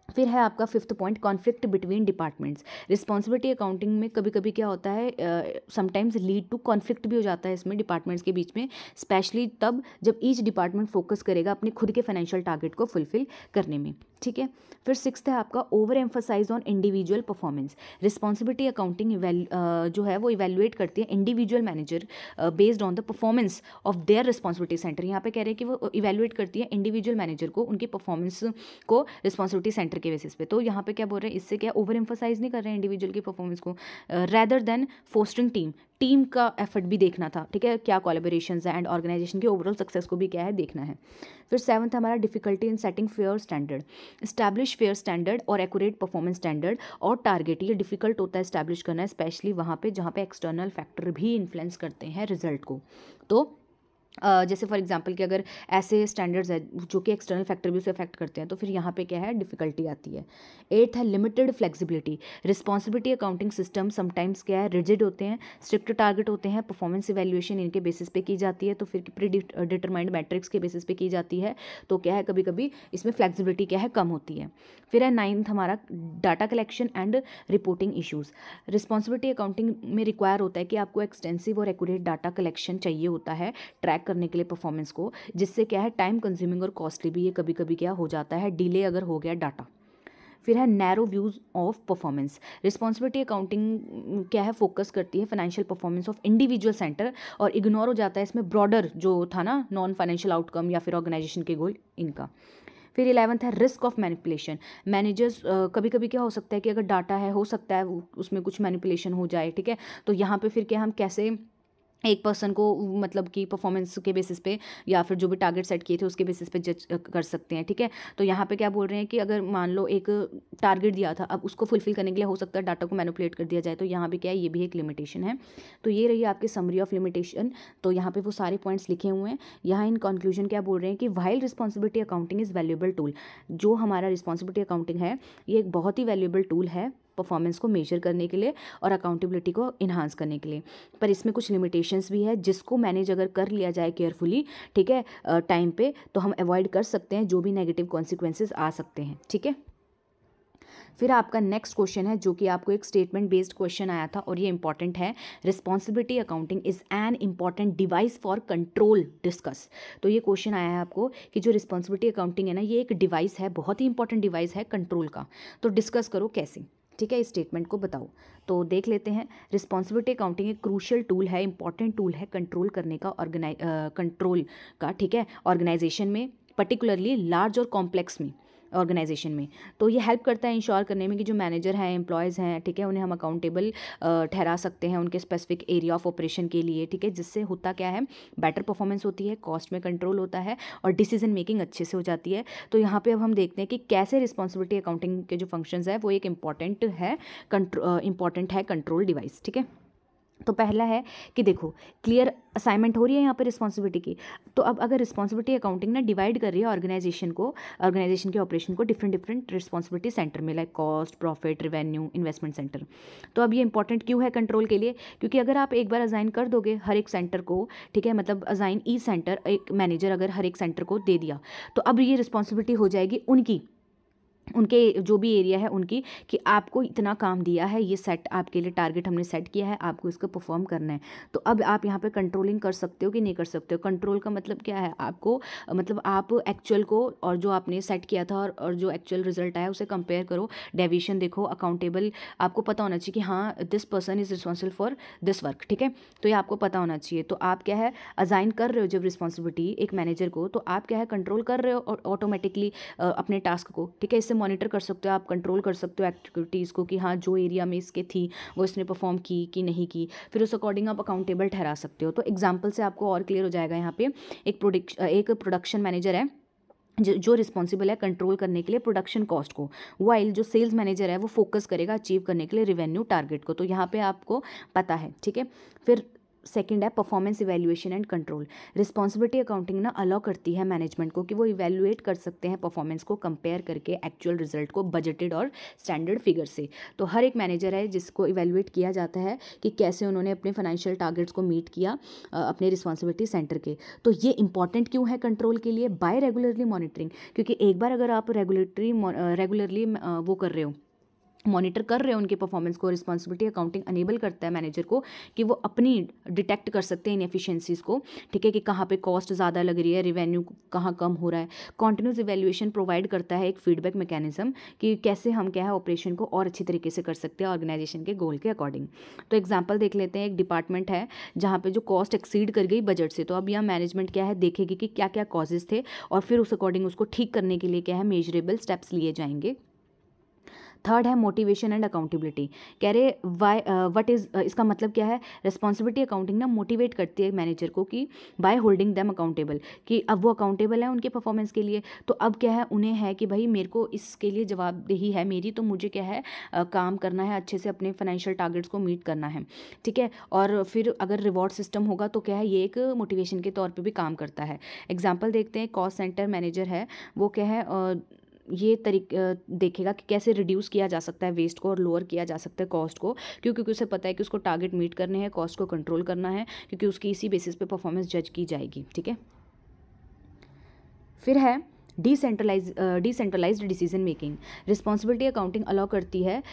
फिर है आपका fifth point conflict between departments. Responsibility accounting में कभी कभी क्या होता है समटाइम्स लीड टू कॉन्फ्लिक्ट भी हो जाता है इसमें डिपार्टमेंट्स के बीच में, स्पेशली तब जब ईच डिपार्टमेंट फोकस करेगा अपने खुद के फाइनेंशियल टारगेट को फुलफिल करने में। ठीक है, फिर सिक्स्थ है आपका over emphasise on individual performance. Responsibility accounting जो है वो इवेल्युएट करती है individual manager based on the performance of their responsibility centre. यहाँ पे कह रहे हैं कि वो इवेल्युएट करती है इंडिविजुअल मैनेजर को उनकी परफॉर्मेंस को रिस्पॉन्सिबिलिटी सेंटर के बेसिस पे। तो यहाँ पे क्या बोल रहे हैं, इससे क्या ओवर एम्फोसाइज नहीं कर रहे हैं इंडिविजुअल की परफॉर्मेंस को, रैदर देन फोस्टरिंग टीम का एफर्ट भी देखना था। ठीक है, क्या कोलैबोरेशंस है एंड ऑर्गेनाइजेशन के ओवरऑल सक्सेस को भी क्या है देखना है। फिर सेवंथ हमारा difficulty in setting fair standard. Establish fair standard और एक्यूरेट परफॉर्मेंस स्टैंडर्ड और टारगेट, ये डिफिकल्ट होता है इस्टेब्लिश करना, स्पेशली वहाँ पे जहाँ पे एक्सटर्नल फैक्टर भी इन्फ्लुएंस करते हैं रिजल्ट को। तो जैसे फॉर एग्जांपल कि अगर ऐसे स्टैंडर्ड्स है जो कि एक्सटर्नल फैक्टर भी उसे अफेक्ट करते हैं तो फिर यहाँ पे क्या है डिफिकल्टी आती है। एट्थ है limited flexibility. Responsibility accounting system sometimes क्या है रिजिड होते हैं, स्ट्रिक्ट टारगेट होते हैं, परफॉर्मेंस इवैल्यूएशन इनके बेसिस पे की जाती है, तो फिर प्री डिटरमाइंड मैट्रिक्स के बेसिस पे की जाती है। तो क्या है कभी कभी इसमें फ्लेक्सिबिलिटी क्या है कम होती है। फिर है नाइन्थ हमारा data collection and reporting issues. Responsibility accounting में रिक्वायर होता है कि आपको एक्सटेंसिव और एक्यूरेट डाटा कलेक्शन चाहिए होता है ट्रैक करने के लिए परफॉर्मेंस को, जिससे क्या है टाइम कंज्यूमिंग और कॉस्टली भी ये कभी कभी क्या हो जाता है डिले अगर हो गया डाटा। फिर है narrow views of performance. Responsibility accounting क्या है फोकस करती है financial performance of individual centre और इग्नोर हो जाता है इसमें ब्रॉडर जो था ना नॉन फाइनेंशियल आउटकम या फिर ऑर्गेनाइजेशन के गोल इनका। फिर 11th है रिस्क ऑफ मैनिपुलेशन। मैनेजर्स कभी कभी क्या हो सकता है कि अगर डाटा है हो सकता है उसमें कुछ मैनिपुलेशन हो जाए। ठीक है, तो यहाँ पे फिर क्या हम कैसे एक पर्सन को मतलब कि परफॉर्मेंस के बेसिस पे या फिर जो भी टारगेट सेट किए थे उसके बेसिस पे जज कर सकते हैं। ठीक है, तो यहाँ पे क्या बोल रहे हैं कि अगर मान लो एक टारगेट दिया था अब उसको फुलफिल करने के लिए हो सकता है डाटा को मैनिपुलेट कर दिया जाए, तो यहाँ पे क्या है ये भी एक लिमिटेशन है। तो ये रही आपकी समरी ऑफ लिमिटेशन। तो यहाँ पे वो सारे पॉइंट्स लिखे हुए हैं। यहाँ इन कंक्लूजन क्या बोल रहे हैं कि while responsibility accounting is valuable tool. जो हमारा रिस्पॉन्सिबिलिटी अकाउंटिंग है ये एक बहुत ही वैल्यूएबल टूल है परफॉर्मेंस को मेजर करने के लिए और अकाउंटेबिलिटी को इन्हांस करने के लिए। पर इसमें कुछ लिमिटेशंस भी है, जिसको मैनेज अगर कर लिया जाए केयरफुली, ठीक है, टाइम पे, तो हम अवॉइड कर सकते हैं जो भी नेगेटिव कॉन्सिक्वेंसेज आ सकते हैं। ठीक है, फिर आपका नेक्स्ट क्वेश्चन है जो कि आपको एक स्टेटमेंट बेस्ड क्वेश्चन आया था और ये इंपॉर्टेंट है। Responsibility accounting is an important device for control discuss. तो ये क्वेश्चन आया है आपको कि जो रिस्पॉन्सिबिलिटी अकाउंटिंग है ना, ये एक डिवाइस है, बहुत ही इंपॉर्टेंट डिवाइस है कंट्रोल का। तो डिस्कस करो कैसे, ठीक है, इस स्टेटमेंट को बताओ। तो देख लेते हैं। रिस्पॉन्सिबिलिटी अकाउंटिंग एक क्रूशियल टूल है, इंपॉर्टेंट टूल है कंट्रोल करने का, कंट्रोल का, ठीक है, ऑर्गेनाइजेशन में, पर्टिकुलरली लार्ज और कॉम्प्लेक्स में ऑर्गेनाइजेशन में। तो ये हेल्प करता है इंश्योर करने में कि जो मैनेजर हैं, एम्प्लॉयज़ हैं, ठीक है, उन्हें हम अकाउंटेबल ठहरा सकते हैं उनके स्पेसिफिक एरिया ऑफ ऑपरेशन के लिए, ठीक है, जिससे होता क्या है, बेटर परफॉर्मेंस होती है, कॉस्ट में कंट्रोल होता है और डिसीजन मेकिंग अच्छे से हो जाती है। तो यहाँ पे अब हम देखते हैं कि कैसे रिस्पॉन्सिबिलिटी अकाउंटिंग के जो फंक्शंस है वो एक इंपॉर्टेंट है कंट्रोल डिवाइस। ठीक है, तो पहला है कि देखो क्लियर असाइनमेंट हो रही है यहाँ पे रिस्पॉन्सिबिलिटी की। तो अब अगर रिस्पॉन्सिबिलिटी अकाउंटिंग ना डिवाइड कर रही है ऑर्गेनाइजेशन के ऑपरेशन को डिफरेंट रिस्पॉन्सिबिलिटी सेंटर में, like cost, profit, revenue, investment centre. तो अब ये इंपॉर्टेंट क्यों है कंट्रोल के लिए, क्योंकि अगर आप एक बार असाइन कर दोगे हर एक सेंटर को, ठीक है, मतलब असाइन ई सेंटर, एक मैनेजर अगर हर एक सेंटर को दे दिया, तो अब ये रिस्पॉन्सिबिलिटी हो जाएगी उनके जो भी एरिया है उनकी, कि आपको इतना काम दिया है, ये सेट आपके लिए टारगेट हमने सेट किया है, आपको इसको परफॉर्म करना है। तो अब आप यहाँ पे कंट्रोलिंग कर सकते हो कि नहीं कर सकते हो। कंट्रोल का मतलब क्या है, आपको मतलब आप एक्चुअल को और जो आपने सेट किया था और जो एक्चुअल रिजल्ट आया उसे कंपेयर करो, डेविएशन देखो, अकाउंटेबल आपको पता होना चाहिए कि हाँ this person is responsible for this work, ठीक है, तो ये आपको पता होना चाहिए। तो आप क्या है, असाइन कर रहे हो जब रिस्पॉन्सिबिलिटी एक मैनेजर को, तो आप क्या है, कंट्रोल कर रहे हो ऑटोमेटिकली अपने टास्क को, ठीक है। इससे मॉनिटर कर सकते हो, आप कंट्रोल कर सकते हो एक्टिविटीज़ को कि हाँ जो एरिया में इसके थी वो इसने परफॉर्म की कि नहीं की, फिर उस अकॉर्डिंग आप अकाउंटेबल ठहरा सकते हो। तो एग्जांपल से आपको और क्लियर हो जाएगा। यहाँ पे एक प्रोडक्शन मैनेजर है जो रिस्पॉन्सिबल है कंट्रोल करने के लिए प्रोडक्शन कॉस्ट को, वाइल जो सेल्स मैनेजर है वो फोकस करेगा अचीव करने के लिए रेवेन्यू टारगेट को। तो यहाँ पे आपको पता है, ठीक है। फिर सेकंड है performance evaluation and control. Responsibility accounting ना अलाउ करती है मैनेजमेंट को कि वो इवैल्यूएट कर सकते हैं परफॉर्मेंस को कंपेयर करके एक्चुअल रिजल्ट को बजटेड और स्टैंडर्ड फिगर से। तो हर एक मैनेजर है जिसको इवैल्यूएट किया जाता है कि कैसे उन्होंने अपने फाइनेंशियल टारगेट्स को मीट किया अपने रिस्पॉन्सिबिलिटी सेंटर के। तो ये इंपॉर्टेंट क्यों है कंट्रोल के लिए, बाय रेगुलरली मॉनिटरिंग, क्योंकि एक बार अगर आप रेगुलरली वो कर रहे हो, मॉनिटर कर रहे हो उनके परफॉर्मेंस को, रिस्पॉन्सिबिलिटी अकाउंटिंग अनेबल करता है मैनेजर को कि वो अपनी डिटेक्ट कर सकते हैं इनएफिशिएंसीज को, ठीक है, कि कहाँ पे कॉस्ट ज़्यादा लग रही है, रेवेन्यू कहाँ कम हो रहा है। कॉन्टिन्यूस इवैल्यूएशन प्रोवाइड करता है एक फीडबैक मैकेनिज्म कि कैसे हम क्या है ऑपरेशन को और अच्छी तरीके से कर सकते हैं ऑर्गेनाइजेशन के गोल के अकॉर्डिंग। तो एग्जाम्पल देख लेते हैं। एक डिपार्टमेंट है जहाँ पे जो कॉस्ट एक्सीड कर गई बजट से, तो अब यह मैनेजमेंट क्या है देखेगी कि क्या क्या कॉजेज थे और फिर उस अकॉर्डिंग उसको ठीक करने के लिए क्या है मेजरेबल स्टेप्स लिए जाएंगे। थर्ड है मोटिवेशन एंड अकाउंटेबिलिटी। कह रहे व्हाट इज, इसका मतलब क्या है, रिस्पॉन्सिबिलिटी अकाउंटिंग ना मोटिवेट करती है मैनेजर को कि बाय होल्डिंग देम अकाउंटेबल, कि अब वो अकाउंटेबल है उनके परफॉर्मेंस के लिए। तो अब क्या है, उन्हें है कि भाई मेरे को इसके लिए जवाबदेही है मेरी, तो मुझे क्या है काम करना है, अच्छे से अपने फाइनेंशियल टारगेट्स को मीट करना है, ठीक है। और फिर अगर रिवॉर्ड सिस्टम होगा तो क्या है ये एक मोटिवेशन के तौर पर भी काम करता है। एग्जाम्पल देखते हैं। कॉस्ट सेंटर मैनेजर है वो क्या है ये देखेगा कि कैसे रिड्यूस किया जा सकता है वेस्ट को और लोअर किया जा सकता है कॉस्ट को, क्योंकि उसे पता है कि उसको टारगेट मीट करने हैं, कॉस्ट को कंट्रोल करना है, क्योंकि उसकी इसी बेसिस पे परफॉर्मेंस जज की जाएगी, ठीक है। फिर है decentralised decision making. Responsibility accounting allow करती है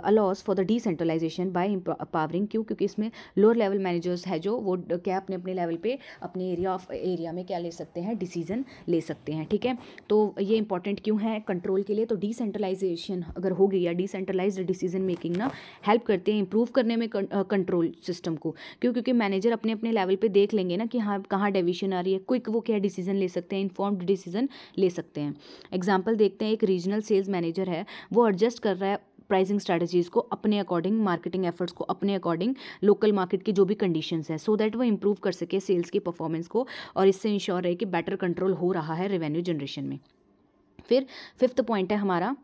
allows for the decentralisation by empowering, क्योंकि इसमें लोअर लेवल मैनेजर्स है जो वो क्या अपने अपने लेवल पे अपने एरिया में क्या ले सकते हैं, डिसीजन ले सकते हैं, ठीक है। तो ये इंपॉर्टेंट क्यों है कंट्रोल के लिए, तो डिसेंट्रलाइजेशन अगर हो गई या डिसेंट्रलाइज्ड डिसीजन मेकिंग ना हेल्प करते हैं इंप्रूव करने में कंट्रोल सिस्टम को, क्योंकि मैनेजर अपने अपने लेवल पे देख लेंगे ना कि हाँ कहाँ डेविएशन आ रही है, क्विक वो क्या डिसीजन ले सकते हैं, इन्फॉर्म्ड डिसीजन ले सकते हैं। एग्जाम्पल देखते हैं। एक रीजनल सेल्स मैनेजर है वो एडजस्ट कर रहा है प्राइसिंग स्ट्रैटेजीज को अपने अकॉर्डिंग, मार्केटिंग एफर्ट्स को अपने अकॉर्डिंग लोकल मार्केट की जो भी कंडीशंस है, सो दैट वो इंप्रूव कर सके सेल्स की परफॉर्मेंस को और इससे इंश्योर रहे कि बेटर कंट्रोल हो रहा है रेवेन्यू जनरेशन में। फिर फिफ्थ पॉइंट है हमारा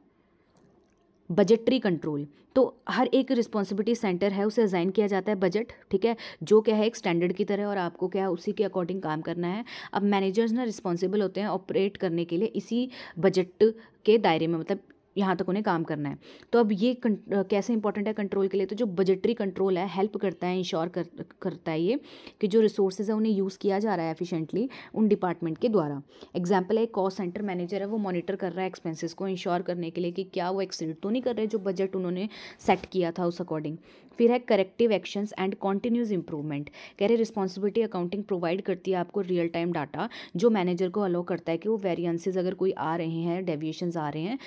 बजटरी कंट्रोल। तो हर एक रिस्पॉन्सिबिलिटी सेंटर है उसे असाइन किया जाता है बजट, ठीक है, जो क्या है एक स्टैंडर्ड की तरह, और आपको क्या है उसी के अकॉर्डिंग काम करना है। अब मैनेजर्स ना रिस्पॉन्सिबल होते हैं ऑपरेट करने के लिए इसी बजट के दायरे में, मतलब यहाँ तक उन्हें काम करना है। तो अब ये कैसे इंपॉर्टेंट है कंट्रोल के लिए, तो जो बजटरी कंट्रोल है हेल्प करता है, इंश्योर करता है ये कि जो रिसोर्सेज है उन्हें यूज़ किया जा रहा है एफिशिएंटली उन डिपार्टमेंट के द्वारा। एग्जाम्पल है, कॉस्ट सेंटर मैनेजर है, वो मॉनिटर कर रहा है एक्सपेंसेस को इंश्योर करने के लिए कि क्या वो एक्सीड तो नहीं कर रहे जो बजट उन्होंने सेट किया था उस अकॉर्डिंग। फिर है corrective actions and continuous improvement. कह रहे रिस्पॉन्सिबिलिटी अकाउंटिंग प्रोवाइड करती है आपको रियल टाइम डाटा जो मैनेजर को अलाउ करता है कि वो वेरिएंसेस अगर कोई आ रहे हैं, डेविएशंस आ रहे हैं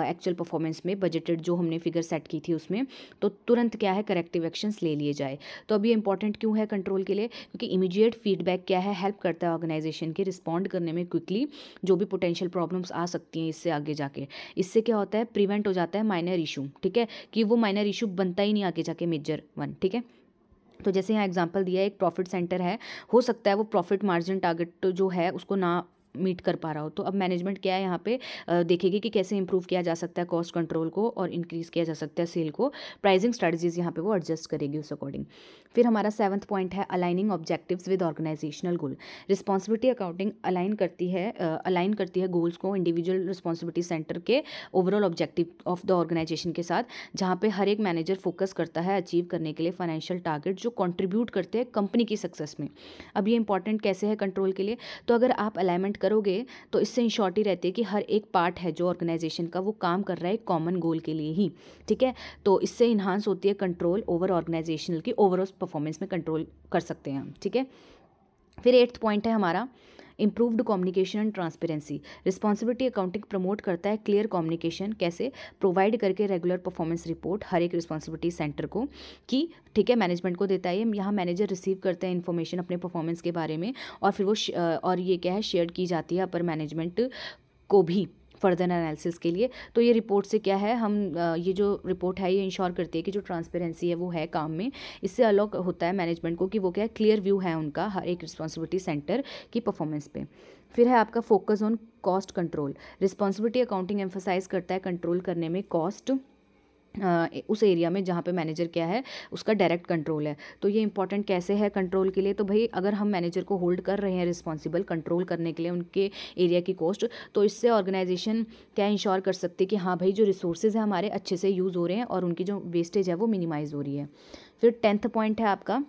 एक्चुअल परफॉर्मेंस में, बजटेड जो हमने फिगर सेट की थी उसमें, तो तुरंत क्या है करेक्टिव एक्शंस ले लिए जाए। तो अब ये इंपॉर्टेंट क्यों है कंट्रोल के लिए, क्योंकि इमीडिएट फीडबैक क्या है हेल्प करता है ऑर्गेनाइजेशन के रिस्पॉन्ड करने में क्विकली जो भी पोटेंशियल प्रॉब्लम्स आ सकती हैं इससे आगे जाके। इससे क्या होता है, प्रिवेंट हो जाता है माइनर इशू, ठीक है, कि वो माइनर इशू बनता ही नहीं आगे जाके मेजर वन, ठीक है। तो जैसे यहाँ एग्जांपल दिया है, एक प्रॉफिट सेंटर है, हो सकता है वो प्रॉफिट मार्जिन टारगेट जो है उसको ना मीट कर पा रहा हो, तो अब मैनेजमेंट क्या है यहाँ पे देखेगी कि कैसे इंप्रूव किया जा सकता है कॉस्ट कंट्रोल को और इंक्रीज़ किया जा सकता है सेल को। प्राइसिंग स्ट्रेटजीज यहाँ पे वो एडजस्ट करेगी उस अकॉर्डिंग। फिर हमारा 7th पॉइंट है aligning objectives with organisational goal. Responsibility accounting align करती है गोल्स को इंडिविजुअल रिस्पॉन्सिबिलिटी सेंटर के overall objective of the organisation के साथ, जहाँ पे हर एक मैनेजर फोकस करता है अचीव करने के लिए फाइनेंशियल टारगेट जो कंट्रीब्यूट करते हैं कंपनी की सक्सेस में। अब ये इंपॉर्टेंट कैसे है कंट्रोल के लिए, तो अगर आप अलाइनमेंट करोगे तो इससे इंश्योरिटी रहती है कि हर एक पार्ट है जो ऑर्गेनाइजेशन का वो काम कर रहा है कॉमन गोल के लिए ही, ठीक है। तो इससे इन्हांस होती है कंट्रोल ओवर ऑर्गेनाइजेशनल की ओवरऑल परफॉर्मेंस में कंट्रोल कर सकते हैं हम, ठीक है। फिर 8th पॉइंट है हमारा improved communication and transparency. Responsibility accounting promote करता है क्लियर कम्युनिकेशन, कैसे, प्रोवाइड करके रेगुलर परफॉर्मेंस रिपोर्ट हर एक रिस्पॉन्सिबिलिटी सेंटर को कि ठीक है मैनेजमेंट को देता है, यहाँ मैनेजर रिसीव करते हैं इन्फॉर्मेशन अपने परफॉर्मेंस के बारे में और फिर वो और ये क्या है शेयर की जाती है अपर मैनेजमेंट को भी फर्दर एनालिसिस के लिए। तो ये रिपोर्ट से क्या है, हम ये जो रिपोर्ट है ये इंश्योर करती है कि जो ट्रांसपेरेंसी है वो है काम में, इससे अलॉग होता है मैनेजमेंट को कि वो क्या है क्लियर व्यू है उनका हर एक रिस्पॉन्सिबिलिटी सेंटर की परफॉर्मेंस पे। फिर है आपका focus on cost control. Responsibility accounting emphasise करता है कंट्रोल करने में कॉस्ट उस एरिया में जहाँ पे मैनेजर क्या है उसका डायरेक्ट कंट्रोल है। तो ये इंपॉर्टेंट कैसे है कंट्रोल के लिए, तो भाई अगर हम मैनेजर को होल्ड कर रहे हैं रिस्पॉन्सिबल कंट्रोल करने के लिए उनके एरिया की कॉस्ट, तो इससे ऑर्गेनाइजेशन क्या इंश्योर कर सकती है कि हाँ भाई जो रिसोर्सेज है हमारे अच्छे से यूज़ हो रहे हैं और उनकी जो वेस्टेज है वो मिनिमाइज़ हो रही है। फिर 10th पॉइंट है आपका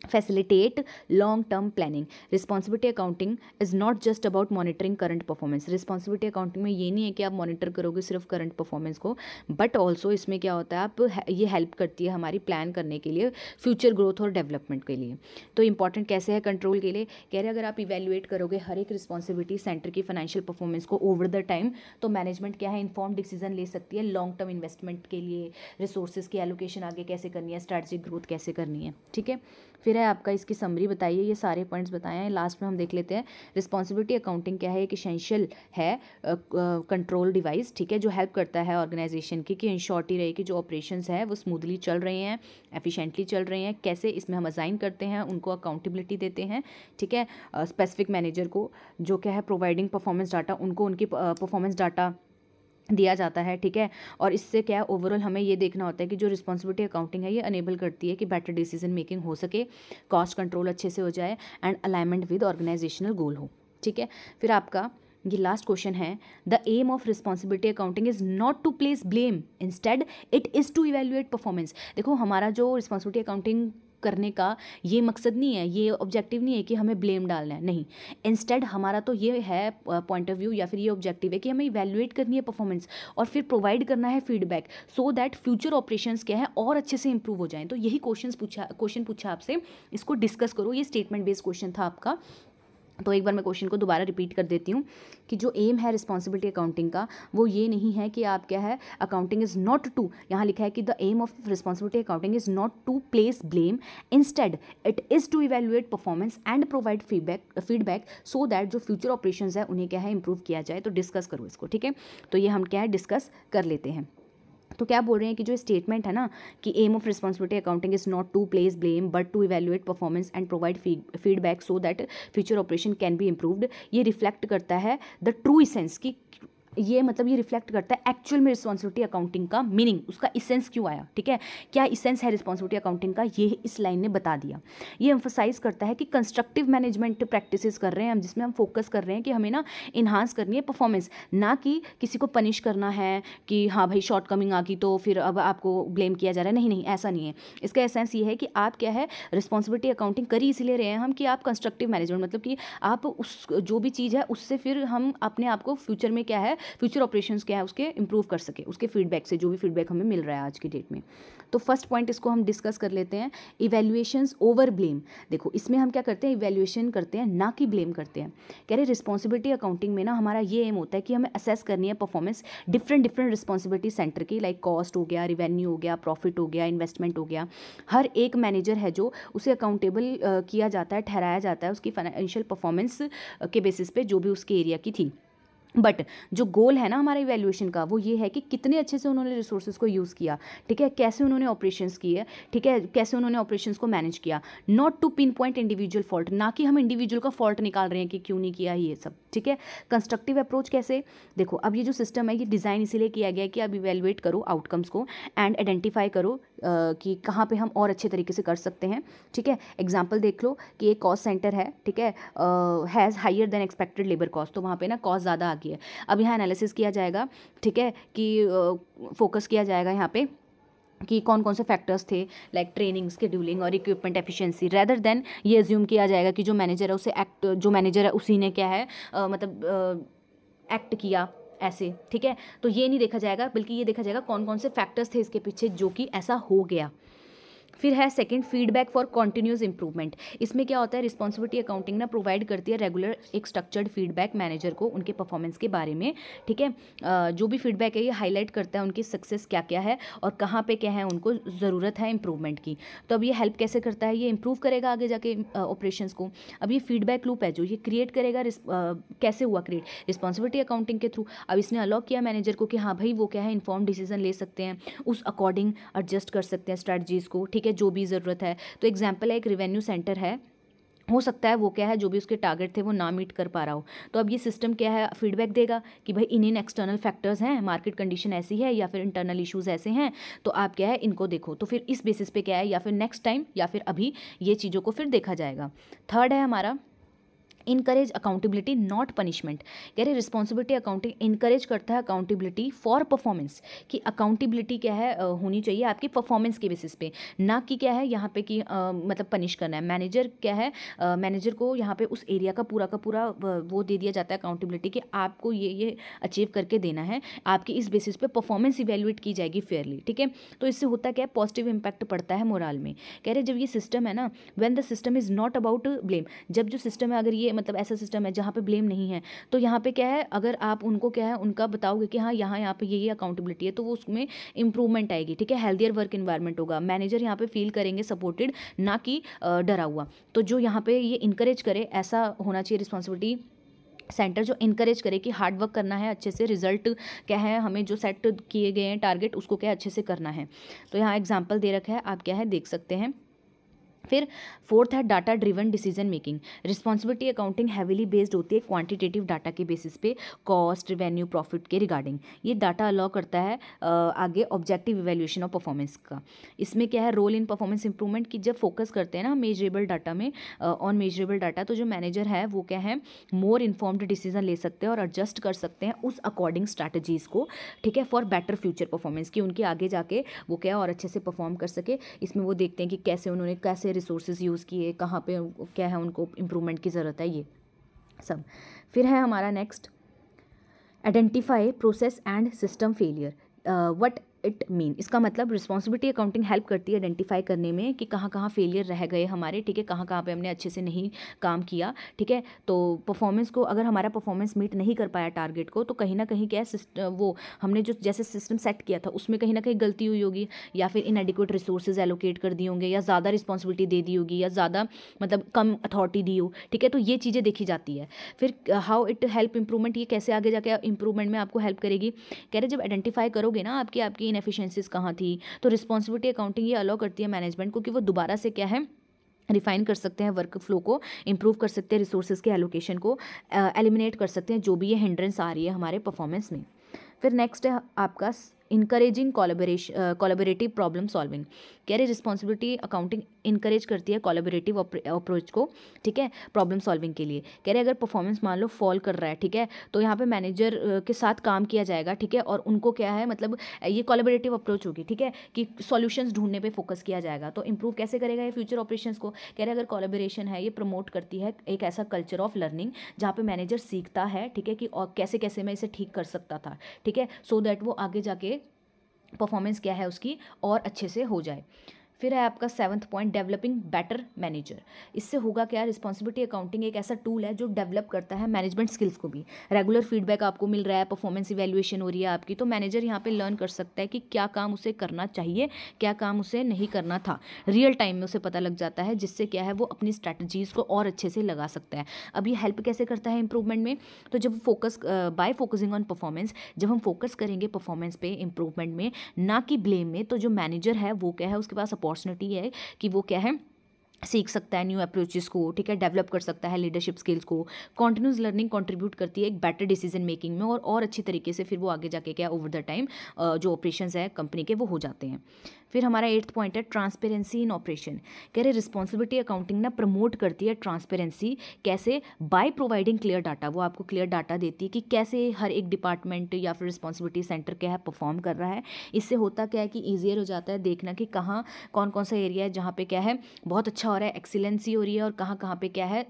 facilitate long term planning. Responsibility accounting is not just about monitoring current performance. Responsibility accounting में ये नहीं है कि आप मॉनिटर करोगे सिर्फ करंट परफॉर्मेंस को, बट ऑल्सो इसमें क्या होता है आप ये हेल्प करती है हमारी प्लान करने के लिए फ्यूचर ग्रोथ और डेवलपमेंट के लिए। तो इंपॉर्टेंट कैसे है कंट्रोल के लिए, कह रहे अगर आप इवेल्युएट करोगे हर एक रिस्पॉन्सिबिलिटी सेंटर की फाइनेंशियल परफॉर्मेंस को ओवर द टाइम, तो मैनेजमेंट क्या है इन्फॉर्म डिसीजन ले सकती है लॉन्ग टर्म इन्वेस्टमेंट के लिए, रिसोर्सेज की एलोकेशन आगे कैसे करनी है, स्ट्रैटेजिक ग्रोथ कैसे करनी है, ठीक है। फिर है आपका इसकी समरी बताइए, ये सारे पॉइंट्स बताए हैं, लास्ट में हम देख लेते हैं रिस्पॉन्सिबिलिटी अकाउंटिंग क्या है। एक इसेंशियल है कंट्रोल डिवाइस, ठीक है, जो हेल्प करता है ऑर्गेनाइजेशन की कि इंश्योरिटी रहे कि जो ऑपरेशंस है वो स्मूथली चल रहे हैं, एफिशिएंटली चल रहे हैं। कैसे, इसमें हम असाइन करते हैं, उनको अकाउंटेबिलिटी देते हैं, ठीक है, स्पेसिफिक मैनेजर को जो क्या है प्रोवाइडिंग परफॉर्मेंस डाटा, उनको उनकी परफॉर्मेंस डाटा दिया जाता है, ठीक है। और इससे क्या है ओवरऑल हमें ये देखना होता है कि जो रिस्पॉन्सिबिलिटी अकाउंटिंग है ये अनेबल करती है कि बेटर डिसीजन मेकिंग हो सके, कॉस्ट कंट्रोल अच्छे से हो जाए and alignment with organisational goal हो, ठीक है। फिर आपका ये लास्ट क्वेश्चन है, the aim of responsibility accounting is not to place blame, instead it is to evaluate performance. देखो हमारा जो रिस्पॉन्सिबिलिटी अकाउंटिंग करने का ये मकसद नहीं है, ये ऑब्जेक्टिव नहीं है कि हमें ब्लेम डालना है, नहीं। इंस्टेड हमारा तो ये है पॉइंट ऑफ व्यू या फिर ये ऑब्जेक्टिव है कि हमें इवैल्यूएट करनी है परफॉर्मेंस और फिर प्रोवाइड करना है feedback so that future operations क्या है और अच्छे से इंप्रूव हो जाएं। तो यही क्वेश्चन पूछा आपसे, इसको डिस्कस करो। ये स्टेटमेंट बेस्ड क्वेश्चन था आपका। तो एक बार मैं क्वेश्चन को दोबारा रिपीट कर देती हूँ कि जो एम है रिस्पॉन्सिबिलिटी अकाउंटिंग का वो ये नहीं है कि आप क्या है अकाउंटिंग इज़ नॉट टू, यहाँ लिखा है कि the aim of responsibility accounting is not to place blame, instead it is to evaluate performance and provide feedback so that जो फ्यूचर ऑपरेशंस है उन्हें क्या है इंप्रूव किया जाए। तो डिस्कस करो इसको, ठीक है। तो ये हम क्या है डिस्कस कर लेते हैं। तो क्या बोल रहे हैं कि जो स्टेटमेंट है ना कि aim of responsibility accounting is not to place blame but to evaluate performance and provide feedback so that future operation can be improved, ये रिफ्लेक्ट करता है द ट्रू इसेंस की ये मतलब ये रिफ्लेक्ट करता है एक्चुअल में रिस्पॉन्सिबिलिटी अकाउंटिंग का मीनिंग, उसका इसेंस क्यों आया, ठीक है, क्या इसेंस है रिस्पॉन्सिबिलिटी अकाउंटिंग का, ये इस लाइन ने बता दिया। ये एम्फोसाइज करता है कि कंस्ट्रक्टिव मैनेजमेंट प्रैक्टिसेस कर रहे हैं हम, जिसमें हम फोकस कर रहे हैं कि हमें ना इन्हांस करनी है परफॉर्मेंस, ना कि किसी को पनिश करना है कि हाँ भाई शॉर्ट कमिंग आ गई तो फिर अब आपको ब्लेम किया जा रहा है। नहीं नहीं, ऐसा नहीं है। इसका एसेंस ये है कि आप क्या है, रिस्पॉन्सिबिलिटी अकाउंटिंग कर ही इसलिए रहे हैं हम कि आप कंस्ट्रक्टिव मैनेजमेंट, मतलब कि आप उस जो भी चीज़ है उससे फिर हम अपने आप को फ्यूचर में क्या है, फ्यूचर ऑपरेशंस क्या है उसके इंप्रूव कर सके, उसके फीडबैक से, जो भी फीडबैक हमें मिल रहा है आज की डेट में। तो फर्स्ट पॉइंट इसको हम डिस्कस कर लेते हैं, इवैल्यूएशंस ओवर ब्लेम। देखो इसमें हम क्या करते हैं, इवैल्यूएशन करते हैं ना कि ब्लेम करते हैं। कह रहे रिस्पॉन्सिबिलिटी अकाउंटिंग में ना हमारा ये एम होता है कि हमें असेस करनी है परफॉर्मेंस डिफरेंट रिस्पॉन्सिबिलिटी सेंटर की, लाइक कॉस्ट हो गया, रिवेन्यू हो गया, प्रॉफिट हो गया, इन्वेस्टमेंट हो गया। हर एक मैनेजर है जो उसे अकाउंटेबल किया जाता है, ठहराया जाता है उसकी फाइनेंशियल परफॉर्मेंस के बेसिस पे जो भी उसके एरिया की थी। बट जो गोल है ना हमारा इवैल्यूएशन का, वो ये है कि कितने अच्छे से उन्होंने रिसोर्सेज को यूज़ किया, ठीक है, कैसे उन्होंने ऑपरेशंस किए, ठीक है, कैसे उन्होंने ऑपरेशंस को मैनेज किया। Not to pinpoint individual fault, ना कि हम इंडिविजुअल का फॉल्ट निकाल रहे हैं कि क्यों नहीं किया ये सब, ठीक है। कंस्ट्रक्टिव अप्रोच कैसे, देखो अब ये जो सिस्टम है ये डिज़ाइन इसीलिए किया गया है कि अब इवेलुएट करो आउटकम्स को एंड आइडेंटिफाई करो कि कहाँ पे हम और अच्छे तरीके से कर सकते हैं, ठीक है। एग्जाम्पल देख लो कि एक कॉस्ट सेंटर है, ठीक है, has higher than expected labour cost, तो वहाँ पे ना कॉस्ट ज़्यादा आ गई है। अब यहाँ एनालिसिस किया जाएगा, ठीक है, कि फोकस किया जाएगा यहाँ पे कि कौन कौन से फैक्टर्स थे, लाइक ट्रेनिंग, शेड्यूलिंग और इक्विपमेंट एफिशिएंसी, रेदर देन ये अज्यूम किया जाएगा कि जो मैनेजर है उसे जो मैनेजर है उसी ने क्या है मतलब एक्ट किया ऐसे, ठीक है। तो ये नहीं देखा जाएगा, बल्कि ये देखा जाएगा कौन कौन से फैक्टर्स थे इसके पीछे जो कि ऐसा हो गया। फिर है second, feedback for continuous improvement. इसमें क्या होता है, रिस्पॉन्सिबिलिटी अकाउंटिंग ना प्रोवाइड करती है रेगुलर एक स्ट्रक्चर्ड फीडबैक मैनेजर को उनके परफॉर्मेंस के बारे में, ठीक है। जो भी फीडबैक है ये हाईलाइट करता है उनकी सक्सेस क्या क्या है और कहाँ पे क्या है उनको ज़रूरत है इंप्रूवमेंट की। तो अब ये हेल्प कैसे करता है, ये इंप्रूव करेगा आगे जाके ऑपरेशंस को। अब ये फीडबैक लूप है जो ये क्रिएट करेगा, कैसे हुआ क्रिएट, रिस्पॉन्सिबिलिटी अकाउंटिंग के थ्रू। अब इसने अलॉ किया मैनेजर को कि हाँ भाई वो क्या है इन्फॉर्म डिसीजन ले सकते हैं, उस अकॉर्डिंग एडजस्ट कर सकते हैं स्ट्रैटेजीज़ को, ठीक है, जो भी ज़रूरत है। तो एग्जाम्पल है एक रिवेन्यू सेंटर है, हो सकता है वो क्या है जो भी उसके टारगेट थे वो ना मीट कर पा रहा हो। तो अब ये सिस्टम क्या है, फीडबैक देगा कि भाई इन एक्सटर्नल फैक्टर्स हैं, मार्केट कंडीशन ऐसी है या फिर इंटरनल इश्यूज ऐसे हैं, तो आप क्या है इनको देखो। तो फिर इस बेसिस पे क्या है, या फिर नेक्स्ट टाइम या फिर अभी ये चीज़ों को फिर देखा जाएगा। थर्ड है हमारा इनकरेज अकाउंटेबिलिटी नॉट पनिशमेंट। कह रहे रिस्पॉन्सिबिलिटी अकाउंटिंग इनकरेज करता है अकाउंटेबिलिटी फॉर परफॉर्मेंस, कि अकाउंटेबिलिटी क्या है होनी चाहिए आपकी परफॉर्मेंस के बेसिस पे, ना कि क्या है यहाँ पे कि मतलब पनिश करना है। मैनेजर क्या है, मैनेजर को यहाँ पे उस एरिया का पूरा वो दे दिया जाता है अकाउंटेबिलिटी कि आपको ये अचीव करके देना है, आपकी इस बेसिस पे परफॉर्मेंस इवेल्युएट की जाएगी फेयरली, ठीक है। तो इससे होता क्या है, पॉजिटिव इंपैक्ट पड़ता है मोरल में। कह रहे जब ये सिस्टम है ना, when the system is not about blame, जब जो सिस्टम है अगर ये मतलब ऐसा सिस्टम है जहाँ पे ब्लेम नहीं है, तो यहाँ पे क्या है, अगर आप उनको क्या है उनका बताओगे कि हाँ यहाँ पे ये अकाउंटेबिलिटी है, तो वो उसमें इंप्रूवमेंट आएगी, ठीक है, हेल्दियर वर्क इन्वायरमेंट होगा, मैनेजर यहाँ पे फील करेंगे सपोर्टेड, ना कि डरा हुआ। तो जो यहाँ पे ये इनकरेज करे, ऐसा होना चाहिए रिस्पॉन्सिबिलिटी सेंटर जो इनकरेज करे कि हार्ड वर्क करना है, अच्छे से रिजल्ट क्या है हमें जो सेट किए गए हैं टारगेट उसको क्या अच्छे से करना है। तो यहाँ एग्जाम्पल दे रखा है, आप क्या है देख सकते हैं। फिर फोर्थ है data driven decision making. Responsibility accounting heavily based होती है क्वांटिटेटिव डाटा के बेसिस पे, कॉस्ट, रेवेन्यू, प्रॉफिट के रिगार्डिंग। ये डाटा अलाउ करता है आगे ऑब्जेक्टिव इवैल्यूएशन ऑफ परफॉर्मेंस का। इसमें क्या है, रोल इन परफॉर्मेंस इंप्रूवमेंट की जब फोकस करते हैं ना मेजरेबल डाटा में, ऑन मेजरेबल डाटा, तो जो मैनेजर है वो क्या है मोर इन्फॉर्म्ड डिसीजन ले सकते हैं और एडजस्ट कर सकते हैं उस अकॉर्डिंग स्ट्रैटेजीज़ को, ठीक है, फॉर बेटर फ्यूचर परफॉर्मेंस, की उनके आगे जाके वो क्या और अच्छे से परफॉर्म कर सके। इसमें वो देखते हैं कि कैसे उन्होंने कैसे रिसोर्सेज यूज़ किए, कहाँ पे क्या है उनको इम्प्रूवमेंट की ज़रूरत है, ये सब। फिर है हमारा next, identify process and system failure. What it mean, इसका मतलब रिस्पॉन्सिबिलिटी अकाउंटिंग हेल्प करती है आइडेंटिफाई करने में कि कहाँ कहाँ फेलियर रह गए हमारे, ठीक है, कहाँ कहाँ पे हमने अच्छे से नहीं काम किया, ठीक है। तो परफॉर्मेंस को, अगर हमारा परफॉर्मेंस मीट नहीं कर पाया टारगेट को, तो कहीं ना कहीं क्या है वो हमने जो जैसे सिस्टम सेट किया था उसमें कहीं ना कहीं गलती हुई होगी, या फिर इनएडिक्वेट रिसोर्सेज एलोकेट कर दिए होंगे, या ज़्यादा रिस्पॉन्सिबिलिटी दे दी होगी, या ज़्यादा मतलब कम अथॉरिटी दी हो, ठीक है। तो ये चीज़ें देखी जाती है। फिर हाउ इट हेल्प इंप्रूवमेंट, ये कैसे आगे जाके इंप्रूवमेंट में आपको हेल्प करेगी। कह रहे जब आइडेंटिफाई करोगे ना आपकी इनएफिशिएंसीज कहाँ थी, तो रिस्पॉन्सिबिलिटी अकाउंटिंग ये अलाउ करती है मैनेजमेंट को कि वो दोबारा से क्या है रिफाइन कर सकते हैं, वर्क फ्लो को इम्प्रूव कर सकते हैं, रिसोर्सेज के एलोकेशन को एलिमिनेट कर सकते हैं जो भी ये हिंड्रेंस आ रही है हमारे परफॉर्मेंस में। फिर नेक्स्ट है आपका इनकरेजिंग कोलैबोरेटिव प्रॉब्लम सॉल्विंग। कह रहे रिस्पॉन्सिबिलिटी अकाउंटिंग इनकरेज करती है कोलैबोरेटिव अप्रोच को, ठीक है, प्रॉब्लम सॉल्विंग के लिए। कह रहे अगर परफॉर्मेंस मान लो फॉल कर रहा है, ठीक है, तो यहाँ पे मैनेजर के साथ काम किया जाएगा, ठीक है, और उनको क्या है मतलब ये कोलैबोरेटिव अप्रोच होगी, ठीक है, कि सॉल्यूशंस ढूंढने पे फोकस किया जाएगा। तो इंप्रूव कैसे करेगा ये फ्यूचर ऑपरेशंस को। कह रहे अगर कोलैबोरेशन है ये प्रमोट करती है एक ऐसा कल्चर ऑफ लर्निंग जहाँ पे मैनेजर सीखता है, ठीक है, कि और कैसे कैसे मैं इसे ठीक कर सकता था, ठीक है, सो दैट वो आगे जाके परफॉर्मेंस क्या है उसकी और अच्छे से हो जाए। फिर है आपका 7th point, developing better manager. इससे होगा क्या, रिस्पॉन्सिबिलिटी अकाउंटिंग एक ऐसा टूल है जो डेवलप करता है मैनेजमेंट स्किल्स को भी। रेगुलर फीडबैक आपको मिल रहा है, परफॉर्मेंस इवैल्यूएशन हो रही है आपकी, तो मैनेजर यहाँ पे लर्न कर सकता है कि क्या काम उसे करना चाहिए, क्या काम उसे नहीं करना था, रियल टाइम में उसे पता लग जाता है, जिससे क्या है वो अपनी स्ट्रैटेजीज़ को और अच्छे से लगा सकता है। अब ये हेल्प कैसे करता है इंप्रूवमेंट में, तो जब focus bye focusing on performance, जब हम फोकस करेंगे परफॉर्मेंस पे इंप्रूवमेंट में, ना कि ब्लेम में, तो जो मैनेजर है वो क्या है उसके पास अपॉर्चुनिटी है कि वो क्या है सीख सकता है न्यू अप्रोचेस को, ठीक है, डेवलप कर सकता है लीडरशिप स्किल्स को। कॉन्टिन्यूस लर्निंग कंट्रीब्यूट करती है एक बेटर डिसीजन मेकिंग में, और अच्छी तरीके से फिर वो आगे जाके क्या ओवर द टाइम जो ऑपरेशंस है कंपनी के वो हो जाते हैं। फिर हमारा 8th पॉइंट है ट्रांसपेरेंसी इन ऑपरेशन। कह रहे रिस्पॉन्सिबिलिटी अकाउंटिंग ना प्रमोट करती है ट्रांसपेरेंसी, कैसे, बाय प्रोवाइडिंग क्लियर डाटा। वो आपको क्लियर डाटा देती है कि कैसे हर एक डिपार्टमेंट या फिर रिस्पॉन्सिबिलिटी सेंटर क्या है परफॉर्म कर रहा है। इससे होता क्या है कि ईजियर हो जाता है देखना कि कहाँ कौन कौन सा एरिया है जहाँ पे क्या है बहुत अच्छा हो रहा है, एक्सीलेंसी हो रही है, और कहाँ कहाँ पे क्या है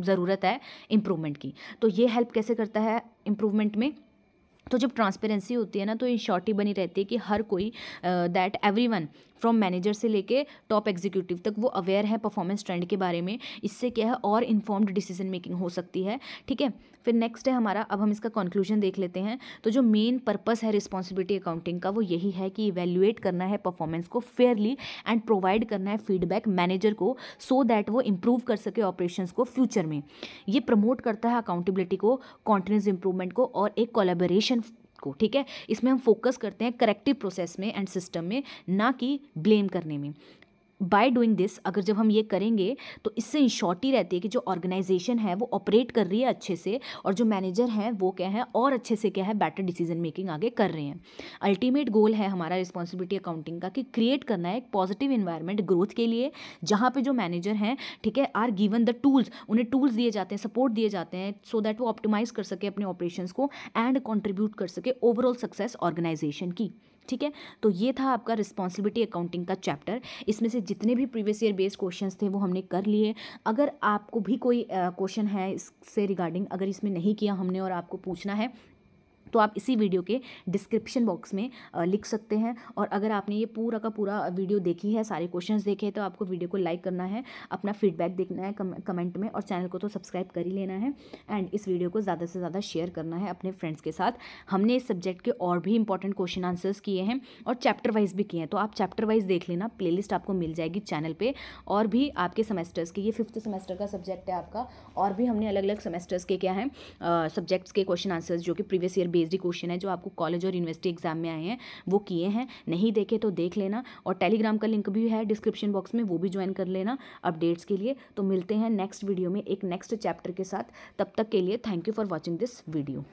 ज़रूरत है इम्प्रूवमेंट की। तो ये हेल्प कैसे करता है इम्प्रूवमेंट में, तो जब ट्रांसपेरेंसी होती है ना तो इंश्योरिटी बनी रहती है कि हर कोई दैट एवरीवन फ्रॉम मैनेजर से लेके टॉप एग्जीक्यूटिव तक वो अवेयर है परफॉर्मेंस ट्रेंड के बारे में। इससे क्या है और इन्फॉर्म्ड डिसीजन मेकिंग हो सकती है, ठीक है। फिर नेक्स्ट है हमारा, अब हम इसका कंक्लूजन देख लेते हैं। तो जो मेन पर्पस है रिस्पॉन्सिबिलिटी अकाउंटिंग का वो यही है कि इवैल्यूएट करना है परफॉर्मेंस को फेयरली एंड प्रोवाइड करना है फीडबैक मैनेजर को, सो दैट वो इंप्रूव कर सके ऑपरेशंस को फ्यूचर में। ये प्रमोट करता है अकाउंटेबिलिटी को, कॉन्टिन्यूस इंप्रूवमेंट को, और एक कोलैबोरेशन को, ठीक है। इसमें हम फोकस करते हैं करेक्टिव प्रोसेस में एंड सिस्टम में, ना कि ब्लेम करने में। बाय डूइंग दिस, अगर जब हम ये करेंगे तो इससे इंश्योरिटी रहती है कि जो ऑर्गेनाइजेशन है वो ऑपरेट कर रही है अच्छे से, और जो मैनेजर हैं वो क्या है और अच्छे से क्या है बेटर डिसीजन मेकिंग आगे कर रहे हैं। अल्टीमेट गोल है हमारा रिस्पॉन्सिबिलिटी अकाउंटिंग का कि क्रिएट करना है एक पॉजिटिव इन्वायरमेंट ग्रोथ के लिए, जहाँ पे जो मैनेजर हैं, ठीक है, आर गिवन द टूल्स, उन्हें टूल्स दिए जाते हैं, सपोर्ट दिए जाते हैं, सो दैट वो ऑप्टिमाइज कर सके अपने ऑपरेशंस को एंड कॉन्ट्रीब्यूट कर सके ओवरऑल सक्सेस ऑर्गेनाइजेशन की, ठीक है। तो ये था आपका रिस्पॉन्सिबिलिटी अकाउंटिंग का चैप्टर। इसमें से जितने भी प्रीवियस ईयर बेस्ड क्वेश्चंस थे वो हमने कर लिए। अगर आपको भी कोई क्वेश्चन है इससे रिगार्डिंग, अगर इसमें नहीं किया हमने और आपको पूछना है, तो आप इसी वीडियो के डिस्क्रिप्शन बॉक्स में लिख सकते हैं। और अगर आपने ये पूरा का पूरा वीडियो देखी है, सारे क्वेश्चंस देखे हैं, तो आपको वीडियो को लाइक करना है, अपना फीडबैक देखना है कमेंट में, और चैनल को तो सब्सक्राइब कर ही लेना है। एंड इस वीडियो को ज़्यादा से ज़्यादा शेयर करना है अपने फ्रेंड्स के साथ। हमने इस सब्जेक्ट के और भी इंपॉर्टेंट क्वेश्चन आंसर्स किए हैं और चैप्टर वाइज भी किए हैं, तो आप चैप्टर वाइज देख लेना, प्लेलिस्ट आपको मिल जाएगी चैनल पर। और भी आपके सेमेस्टर्स के, ये 5th सेमेस्टर का सब्जेक्ट है आपका, और भी हमने अलग अलग सेमेस्टर्स के क्या हैं सब्जेक्ट्स के क्वेश्चन आंसर्स जो कि प्रीवियस ईयर बेस्ड क्वेश्चन है जो आपको कॉलेज और यूनिवर्सिटी एग्जाम में आए हैं वो किए हैं। नहीं देखे तो देख लेना, और टेलीग्राम का लिंक भी है डिस्क्रिप्शन बॉक्स में, वो भी ज्वाइन कर लेना अपडेट्स के लिए। तो मिलते हैं नेक्स्ट वीडियो में एक नेक्स्ट चैप्टर के साथ। तब तक के लिए thank you for watching this video.